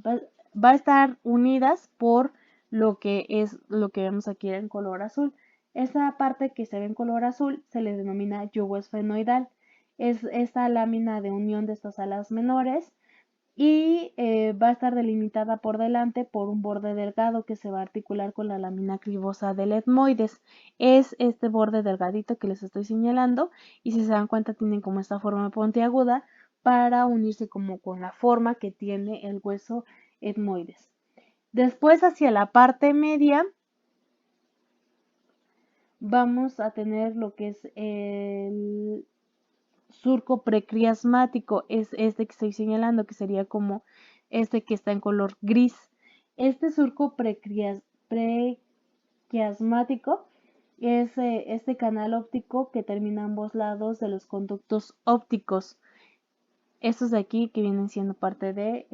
va a estar unidas por lo que es lo que vemos aquí en color azul. Esa parte que se ve en color azul se le denomina yugo esfenoidal. Es esta lámina de unión de estas alas menores y va a estar delimitada por delante por un borde delgado que se va a articular con la lámina cribosa del etmoides. Es este borde delgadito que les estoy señalando y si se dan cuenta tienen como esta forma puntiaguda para unirse como con la forma que tiene el hueso etmoides. Después hacia la parte media vamos a tener lo que es el surco prequiasmático, es este que estoy señalando, que sería como este que está en color gris. Este surco prequiasmático es este canal óptico que termina a ambos lados de los conductos ópticos. Estos de aquí que vienen siendo parte de...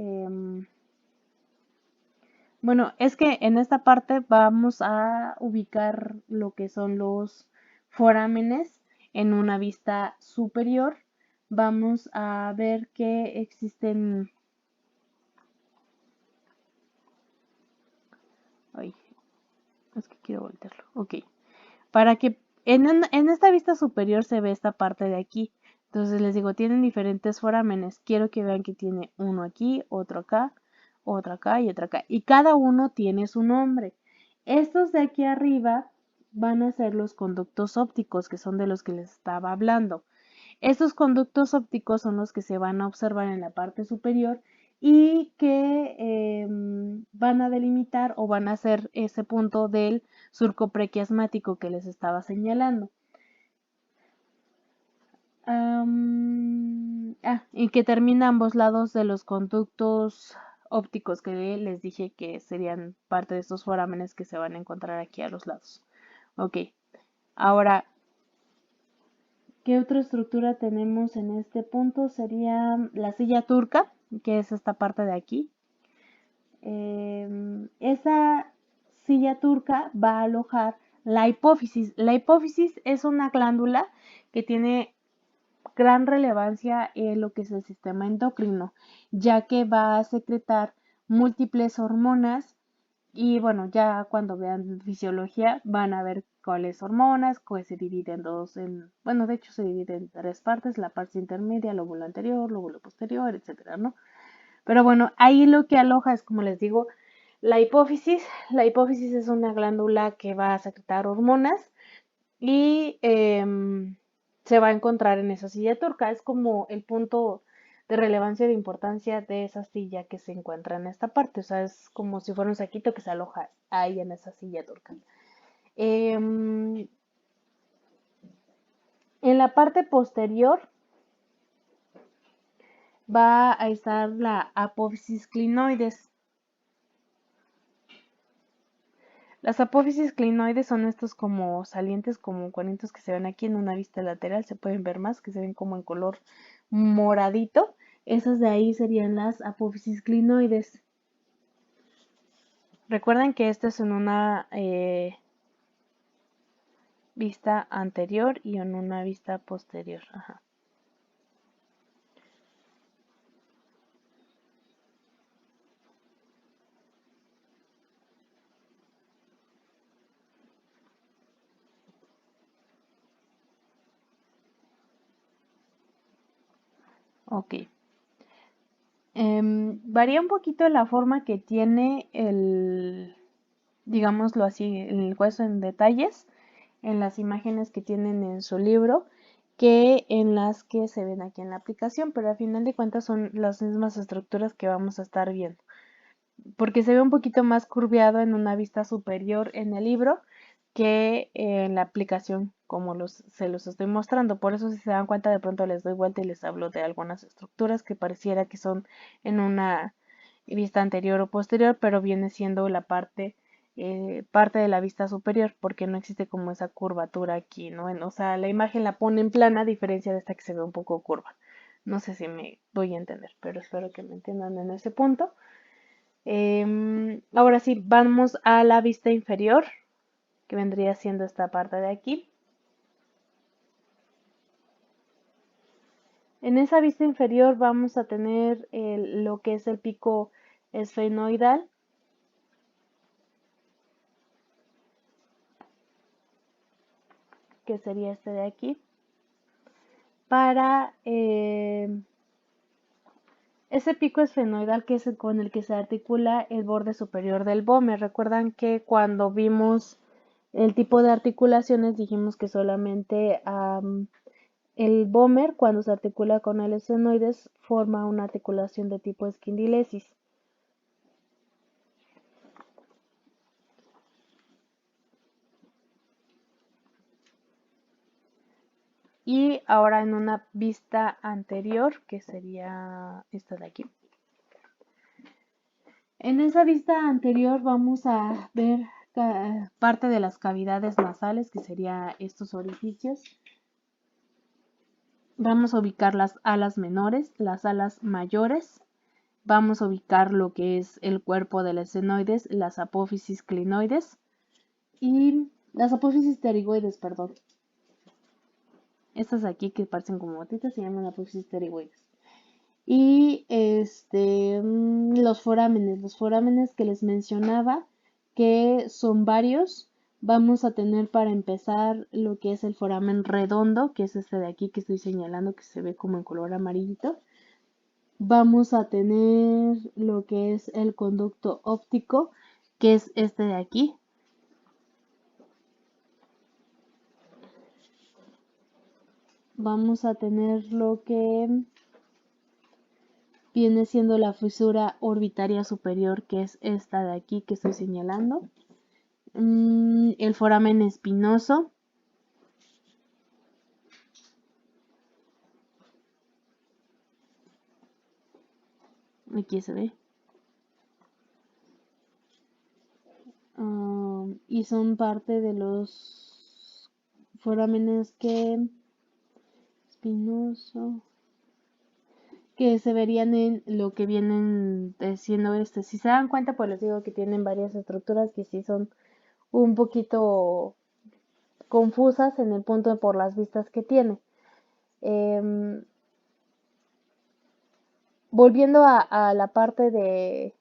bueno, es que en esta parte vamos a ubicar lo que son los forámenes en una vista superior. Vamos a ver que existen... Ay, es que quiero voltearlo. Ok. Para que en esta vista superior se ve esta parte de aquí. Entonces les digo, tienen diferentes forámenes. Quiero que vean que tiene uno aquí, otro acá y otro acá. Y cada uno tiene su nombre. Estos de aquí arriba van a ser los conductos ópticos, que son de los que les estaba hablando. Estos conductos ópticos son los que se van a observar en la parte superior y que van a delimitar o van a ser ese punto del surco prequiasmático que les estaba señalando. y que termina a ambos lados de los conductos ópticos que les dije que serían parte de estos forámenes que se van a encontrar aquí a los lados. Ok, ahora, ¿qué otra estructura tenemos en este punto? Sería la silla turca, que es esta parte de aquí. Esa silla turca va a alojar la hipófisis. La hipófisis es una glándula que tiene gran relevancia en lo que es el sistema endocrino, ya que va a secretar múltiples hormonas y bueno, ya cuando vean fisiología van a ver cuáles hormonas, que se divide en bueno, de hecho se divide en tres partes, la parte intermedia, lóbulo anterior, lóbulo posterior, etcétera, ¿no? Pero bueno, ahí lo que aloja es, como les digo, la hipófisis. La hipófisis es una glándula que va a secretar hormonas y se va a encontrar en esa silla turca. Es como el punto de relevancia de importancia de esa silla que se encuentra en esta parte. O sea, es como si fuera un saquito que se aloja ahí en esa silla turca. En la parte posterior va a estar la apófisis clinoides. Las apófisis clinoides son estos como salientes, como cuanitos que se ven aquí en una vista lateral, se pueden ver más, que se ven como en color moradito. Esas de ahí serían las apófisis clinoides. Recuerden que esto es en una vista anterior y en una vista posterior. Ajá. Ok. Varía un poquito la forma que tiene digámoslo así, el hueso en detalles, en las imágenes que tienen en su libro, que en las que se ven aquí en la aplicación, pero al final de cuentas son las mismas estructuras que vamos a estar viendo, porque se ve un poquito más curviado en una vista superior en el libro que en la aplicación como se los estoy mostrando. Por eso si se dan cuenta de pronto les doy vuelta y les hablo de algunas estructuras que pareciera que son en una vista anterior o posterior, pero viene siendo la parte de la vista superior, porque no existe como esa curvatura aquí, ¿no? O sea, la imagen la pone en plana a diferencia de esta que se ve un poco curva. No sé si me doy a entender, pero espero que me entiendan en ese punto. Ahora sí, vamos a la vista inferior, que vendría siendo esta parte de aquí. En esa vista inferior vamos a tener lo que es el pico esfenoidal, que sería este de aquí, para ese pico esfenoidal que es con el que se articula el borde superior del vómer. Recuerdan que cuando vimos el tipo de articulaciones dijimos que solamente el vómer, cuando se articula con el esfenoides, forma una articulación de tipo esquindilesis. Y ahora en una vista anterior, que sería esta de aquí. En esa vista anterior vamos a ver parte de las cavidades nasales, que serían estos orificios. Vamos a ubicar las alas menores, las alas mayores. Vamos a ubicar lo que es el cuerpo de las esfenoides, las apófisis clinoides y las apófisis pterigoides, perdón. Estas aquí que parecen como gotitas se llaman apófisis pterigoides. Y los forámenes que les mencionaba, que son varios. Vamos a tener para empezar lo que es el foramen redondo, que es este de aquí que estoy señalando, que se ve como en color amarillito. Vamos a tener lo que es el conducto óptico, que es este de aquí. Vamos a tener lo que viene siendo la fisura orbitaria superior, que es esta de aquí que estoy señalando. El foramen espinoso. Aquí se ve. Y son parte de los forámenes espinoso, que se verían en lo que vienen siendo este. Si se dan cuenta, pues les digo que tienen varias estructuras que sí son un poquito confusas en el punto por las vistas que tiene. Volviendo a la parte de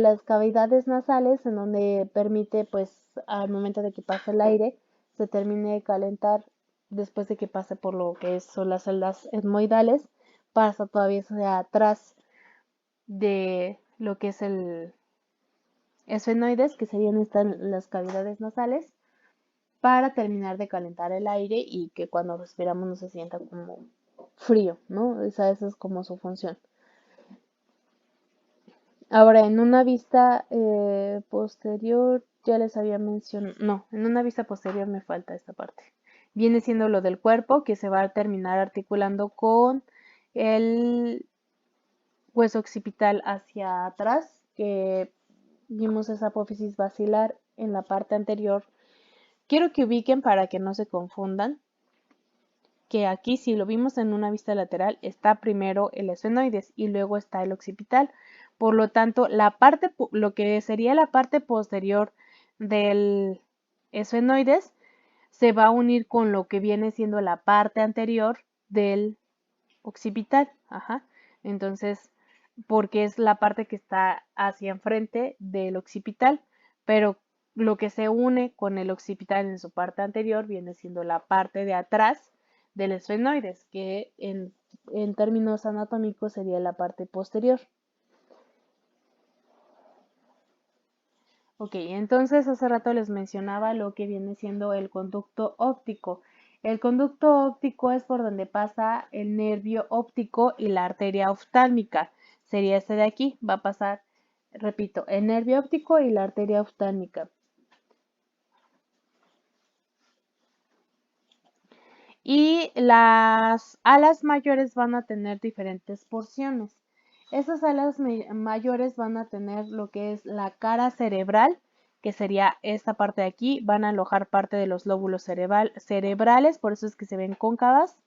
las cavidades nasales, en donde permite, pues, al momento de que pase el aire, se termine de calentar después de que pase por lo que son las celdas etmoidales, pasa todavía hacia atrás de lo que es el esfenoides, que serían las cavidades nasales, para terminar de calentar el aire y que cuando respiramos no se sienta como frío, ¿no? Esa es como su función. Ahora, en una vista posterior, ya les había mencionado, no, en una vista posterior me falta esta parte. Viene siendo lo del cuerpo, que se va a terminar articulando con el hueso occipital hacia atrás, que vimos esa apófisis basilar en la parte anterior. Quiero que ubiquen para que no se confundan, que aquí si lo vimos en una vista lateral está primero el esfenoides y luego está el occipital. Por lo tanto, lo que sería la parte posterior del esfenoides se va a unir con lo que viene siendo la parte anterior del occipital. Ajá. Entonces, porque es la parte que está hacia enfrente del occipital, pero lo que se une con el occipital en su parte anterior viene siendo la parte de atrás del esfenoides, que en términos anatómicos sería la parte posterior. Ok, entonces hace rato les mencionaba lo que viene siendo el conducto óptico. El conducto óptico es por donde pasa el nervio óptico y la arteria oftálmica. Sería este de aquí, va a pasar, repito, el nervio óptico y la arteria oftálmica. Y las alas mayores van a tener diferentes porciones. Esas alas mayores van a tener lo que es la cara cerebral, que sería esta parte de aquí, van a alojar parte de los lóbulos cerebrales, por eso es que se ven cóncavas.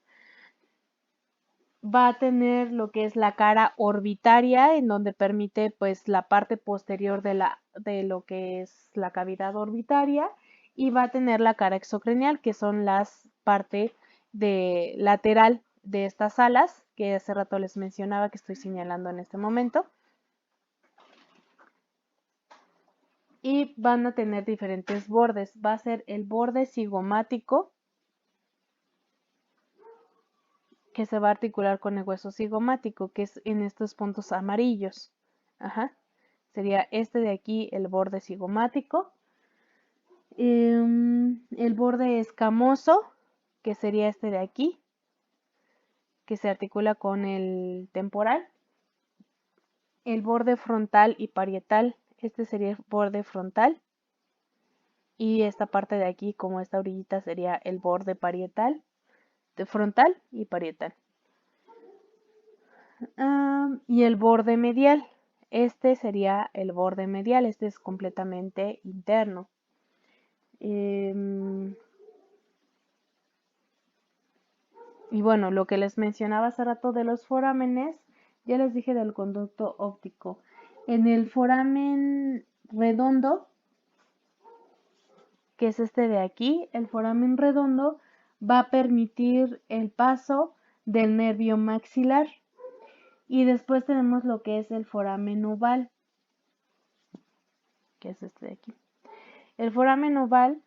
Va a tener lo que es la cara orbitaria, en donde permite pues la parte posterior de lo que es la cavidad orbitaria, y va a tener la cara exocranial, que son las parte de lateral de estas alas, que hace rato les mencionaba que estoy señalando en este momento. Y van a tener diferentes bordes. Va a ser el borde cigomático, que se va a articular con el hueso cigomático, que es en estos puntos amarillos. Ajá. Sería este de aquí el borde cigomático. El borde escamoso, que sería este de aquí, que se articula con el temporal. El borde frontal y parietal, este sería el borde frontal. Y esta parte de aquí, como esta orillita, sería el borde parietal, de frontal y parietal. Y el borde medial, este sería el borde medial, este es completamente interno. Y bueno, lo que les mencionaba hace rato de los forámenes, ya les dije del conducto óptico. En el foramen redondo, que es este de aquí, el foramen redondo va a permitir el paso del nervio maxilar. Y después tenemos lo que es el foramen oval, que es este de aquí. El foramen oval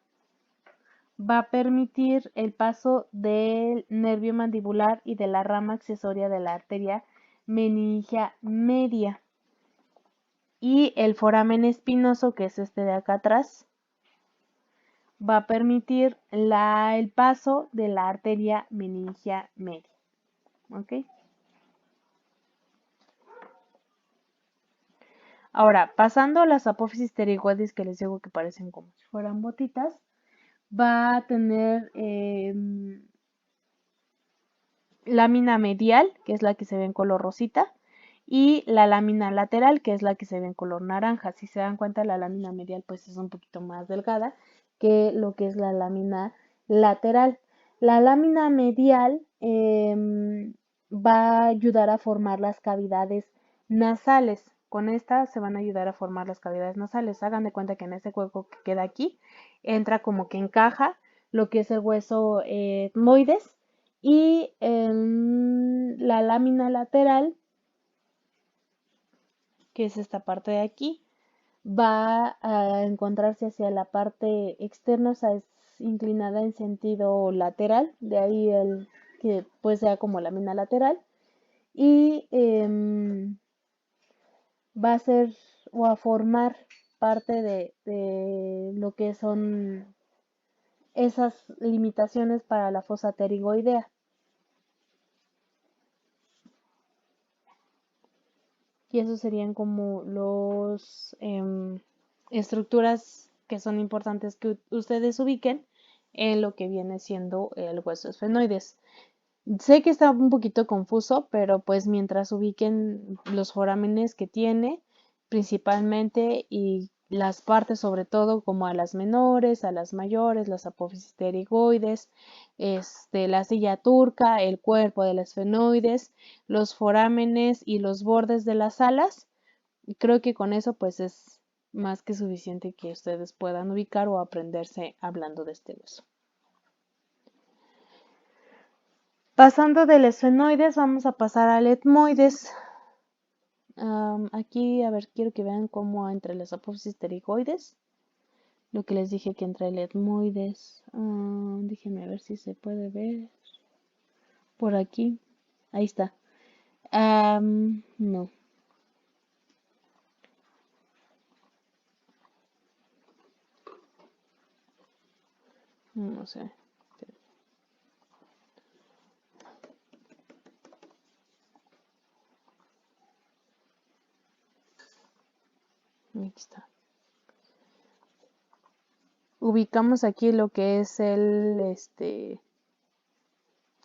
va a permitir el paso del nervio mandibular y de la rama accesoria de la arteria meningia media. Y el foramen espinoso, que es este de acá atrás, va a permitir el paso de la arteria meningia media. ¿Ok? Ahora, pasando a las apófisis pterigoides, que les digo que parecen como si fueran botitas, va a tener lámina medial, que es la que se ve en color rosita, y la lámina lateral, que es la que se ve en color naranja. Si se dan cuenta, la lámina medial pues es un poquito más delgada que lo que es la lámina lateral. La lámina medial va a ayudar a formar las cavidades nasales. Con esta se van a ayudar a formar las cavidades nasales. Hagan de cuenta que en ese hueco que queda aquí entra como que encaja lo que es el hueso etmoides, y la lámina lateral, que es esta parte de aquí, va a encontrarse hacia la parte externa, o sea, es inclinada en sentido lateral, de ahí el que pues sea como lámina lateral, y va a ser o a formar parte de lo que son esas limitaciones para la fosa pterigoidea. Y esos serían como los estructuras que son importantes que ustedes ubiquen en lo que viene siendo el hueso esfenoides. Sé que está un poquito confuso, pero pues mientras ubiquen los forámenes que tiene principalmente y las partes sobre todo como a las menores, a las mayores, las apófisis pterigoides, la silla turca, el cuerpo de las esfenoides, los forámenes y los bordes de las alas. Y creo que con eso pues es más que suficiente que ustedes puedan ubicar o aprenderse hablando de este hueso. Pasando del esfenoides, vamos a pasar al etmoides. Aquí, a ver, quiero que vean cómo entre las apófisis pterigoides, lo que les dije que entre el etmoides, déjenme ver si se puede ver por aquí. Ahí está. No. No sé. Aquí está. Ubicamos aquí lo que es el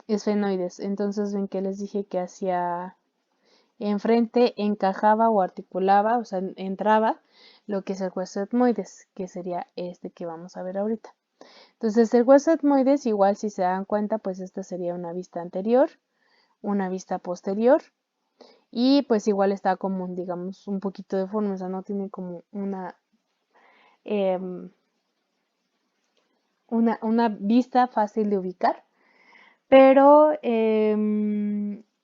esfenoides. Entonces ven que les dije que hacia enfrente encajaba o articulaba, o sea, entraba lo que es el hueso etmoides, que sería este que vamos a ver ahorita. Entonces el hueso etmoides, igual si se dan cuenta, pues esta sería una vista anterior, una vista posterior, y pues igual está como, digamos, un poquito deforme, o sea, no tiene como em, una vista fácil de ubicar, pero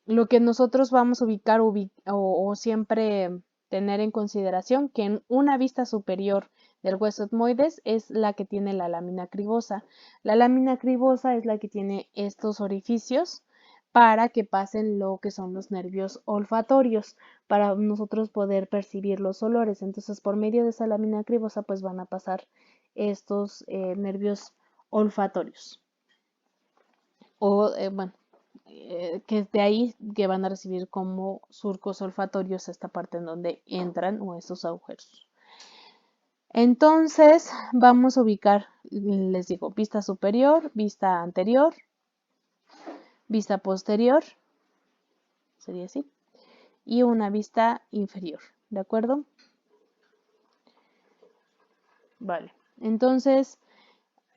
lo que nosotros vamos a ubicar o siempre tener en consideración que en una vista superior del hueso etmoides es la que tiene la lámina cribosa. La lámina cribosa es la que tiene estos orificios para que pasen lo que son los nervios olfatorios, para nosotros poder percibir los olores. Entonces, por medio de esa lámina cribosa, pues van a pasar estos nervios olfatorios. O, bueno, que es de ahí que van a recibir como surcos olfatorios esta parte en donde entran o estos agujeros. Entonces vamos a ubicar, les digo, vista superior, vista anterior, vista posterior, sería así, y una vista inferior, ¿de acuerdo? Vale, entonces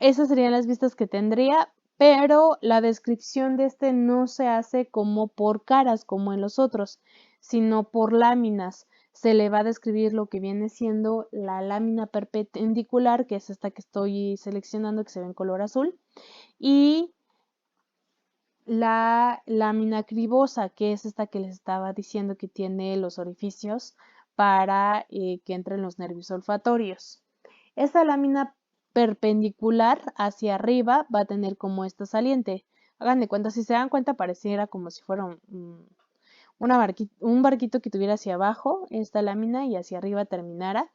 esas serían las vistas que tendría, pero la descripción de este no se hace como por caras, como en los otros, sino por láminas. Se le va a describir lo que viene siendo la lámina perpendicular, que es esta que estoy seleccionando, que se ve en color azul, y la lámina cribosa, que es esta que les estaba diciendo que tiene los orificios para que entren los nervios olfatorios. Esta lámina perpendicular hacia arriba va a tener como esta saliente. Hagan de cuenta, si se dan cuenta, pareciera como si fuera un barquito que tuviera hacia abajo esta lámina y hacia arriba terminara.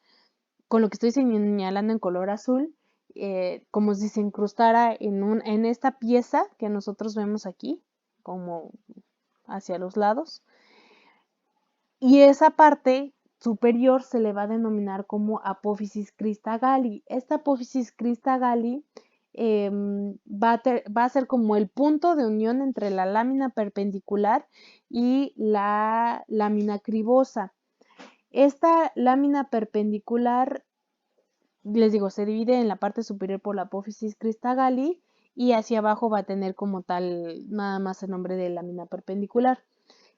Con lo que estoy señalando en color azul, como si se incrustara en esta pieza que nosotros vemos aquí, como hacia los lados. Y esa parte superior se le va a denominar como apófisis Christa Galli. Esta apófisis Christa Galli va a ser como el punto de unión entre la lámina perpendicular y la lámina cribosa. Esta lámina perpendicular, les digo, se divide en la parte superior por la apófisis Christagalli y hacia abajo va a tener como tal nada más el nombre de lámina perpendicular.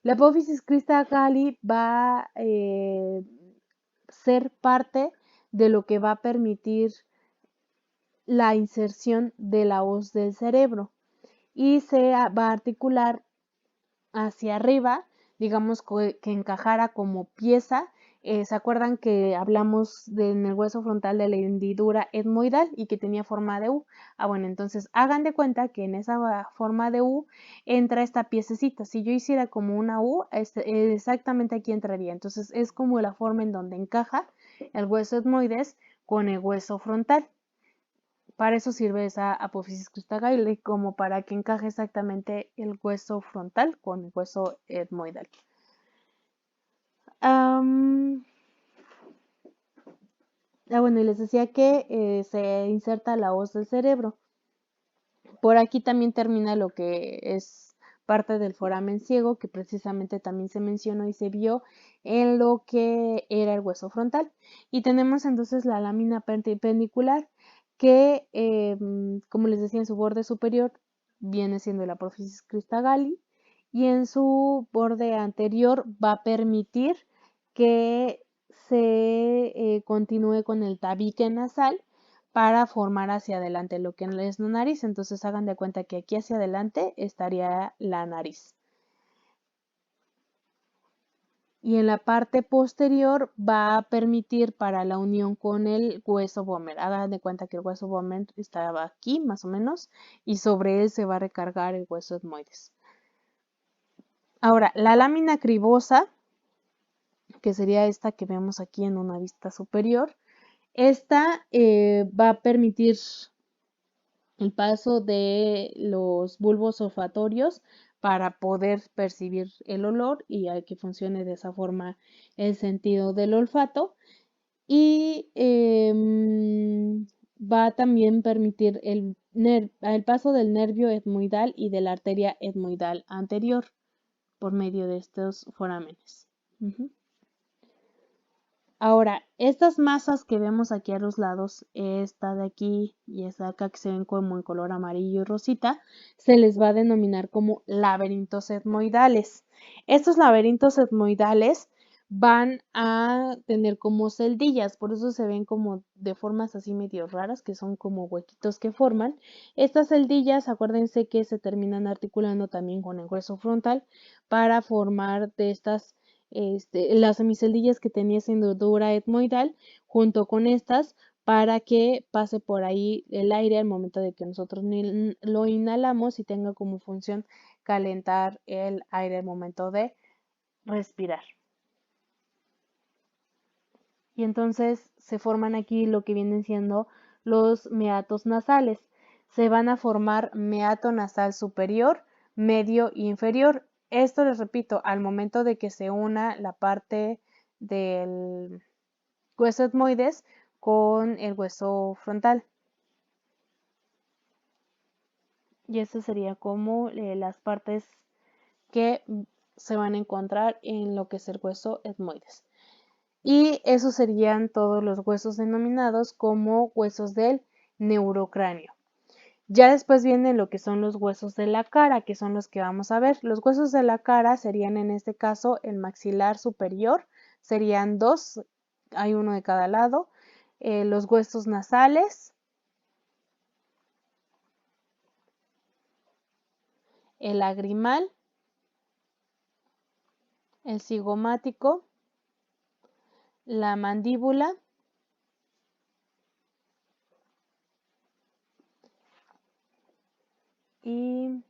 La apófisis Christagalli va a ser parte de lo que va a permitir la inserción de la hoz del cerebro y se va a articular hacia arriba, digamos que encajara como pieza. ¿Se acuerdan que hablamos en el hueso frontal de la hendidura etmoidal y que tenía forma de U? Bueno, entonces hagan de cuenta que en esa forma de U entra esta piececita. Si yo hiciera como una U, exactamente aquí entraría. Entonces es como la forma en donde encaja el hueso etmoides con el hueso frontal. Para eso sirve esa apófisis Christagalli, como para que encaje exactamente el hueso frontal con el hueso etmoidal. Bueno, y les decía que se inserta la hoz del cerebro. Por aquí también termina lo que es parte del foramen ciego, que precisamente también se mencionó y se vio en lo que era el hueso frontal. Y tenemos entonces la lámina perpendicular, que, como les decía, en su borde superior viene siendo la apófisis Christagalli y en su borde anterior va a permitir que se continúe con el tabique nasal para formar hacia adelante lo que es la nariz. Entonces hagan de cuenta que aquí hacia adelante estaría la nariz. Y en la parte posterior va a permitir para la unión con el hueso vomer. Hagan de cuenta que el hueso vomer estaba aquí más o menos y sobre él se va a recargar el hueso etmoides. Ahora, la lámina cribosa, que sería esta que vemos aquí en una vista superior, esta va a permitir el paso de los bulbos olfatorios para poder percibir el olor y que funcione de esa forma el sentido del olfato. Y va a también permitir el paso del nervio etmoidal y de la arteria etmoidal anterior por medio de estos forámenes. Ahora, estas masas que vemos aquí a los lados, esta de aquí y esta de acá que se ven como en color amarillo y rosita, se les va a denominar como laberintos etmoidales. Estos laberintos etmoidales van a tener como celdillas, por eso se ven como de formas así medio raras, que son como huequitos que forman. Estas celdillas, acuérdense que se terminan articulando también con el hueso frontal para formar de estas las semiceldillas que tenía esa hendidura etmoidal junto con estas para que pase por ahí el aire al momento de que nosotros lo inhalamos y tenga como función calentar el aire al momento de respirar. Y entonces se forman aquí lo que vienen siendo los meatos nasales. Se van a formar meato nasal superior, medio e inferior. Esto les repito, al momento de que se una la parte del hueso etmoides con el hueso frontal. Y eso sería como las partes que se van a encontrar en lo que es el hueso etmoides. Y esos serían todos los huesos denominados como huesos del neurocráneo. Ya después vienen lo que son los huesos de la cara, que son los que vamos a ver. Los huesos de la cara serían en este caso el maxilar superior, serían dos, hay uno de cada lado. Los huesos nasales, el lagrimal, el cigomático, la mandíbula y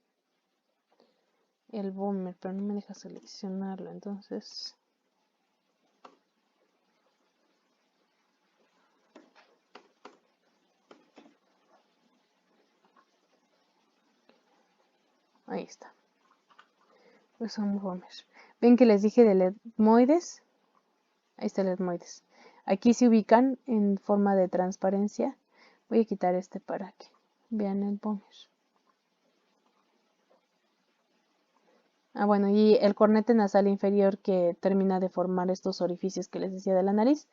el vomer, pero no me deja seleccionarlo, entonces ahí está. Pues son vomer. Ven que les dije del etmoides, ahí está el etmoides. Aquí se ubican en forma de transparencia. Voy a quitar este para que Vean el pómer. Bueno, y el cornete nasal inferior que termina de formar estos orificios que les decía de la nariz.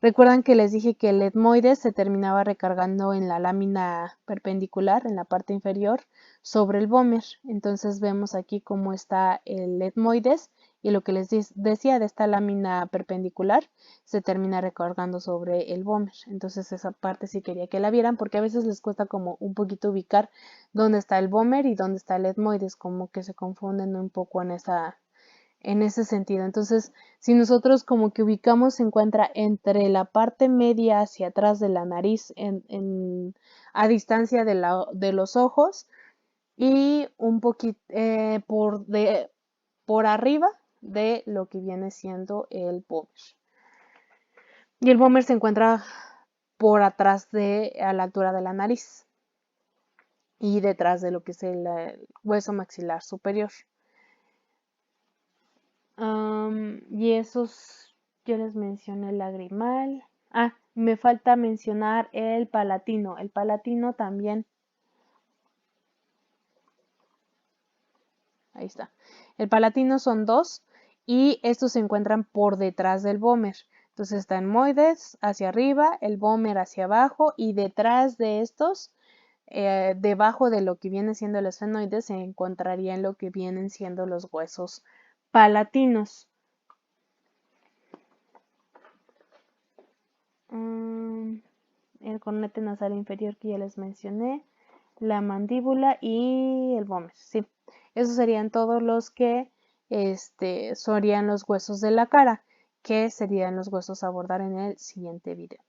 Recuerdan que les dije que el etmoides se terminaba recargando en la lámina perpendicular, en la parte inferior, sobre el vómer. Entonces vemos aquí cómo está el etmoides y lo que les decía de esta lámina perpendicular se termina recargando sobre el vómer. Entonces esa parte sí quería que la vieran porque a veces les cuesta como un poquito ubicar dónde está el vómer y dónde está el etmoides, como que se confunden un poco en ese sentido. Entonces, si nosotros como que ubicamos, se encuentra entre la parte media hacia atrás de la nariz, a distancia de los ojos y un poquito por arriba de lo que viene siendo el pómer. Y el pómer se encuentra por atrás a la altura de la nariz y detrás de lo que es el hueso maxilar superior. Y esos, yo les mencioné el lagrimal. Me falta mencionar el palatino. El palatino también. Ahí está. El palatino son dos y estos se encuentran por detrás del vómer. Entonces está el etmoides hacia arriba, el vómer hacia abajo y detrás de estos, debajo de lo que viene siendo el esfenoides, se encontrarían lo que vienen siendo los huesos palatinos. El cornete nasal inferior que ya les mencioné, la mandíbula y el vómer. Sí, esos serían todos los que serían los huesos de la cara, que serían los huesos a abordar en el siguiente video.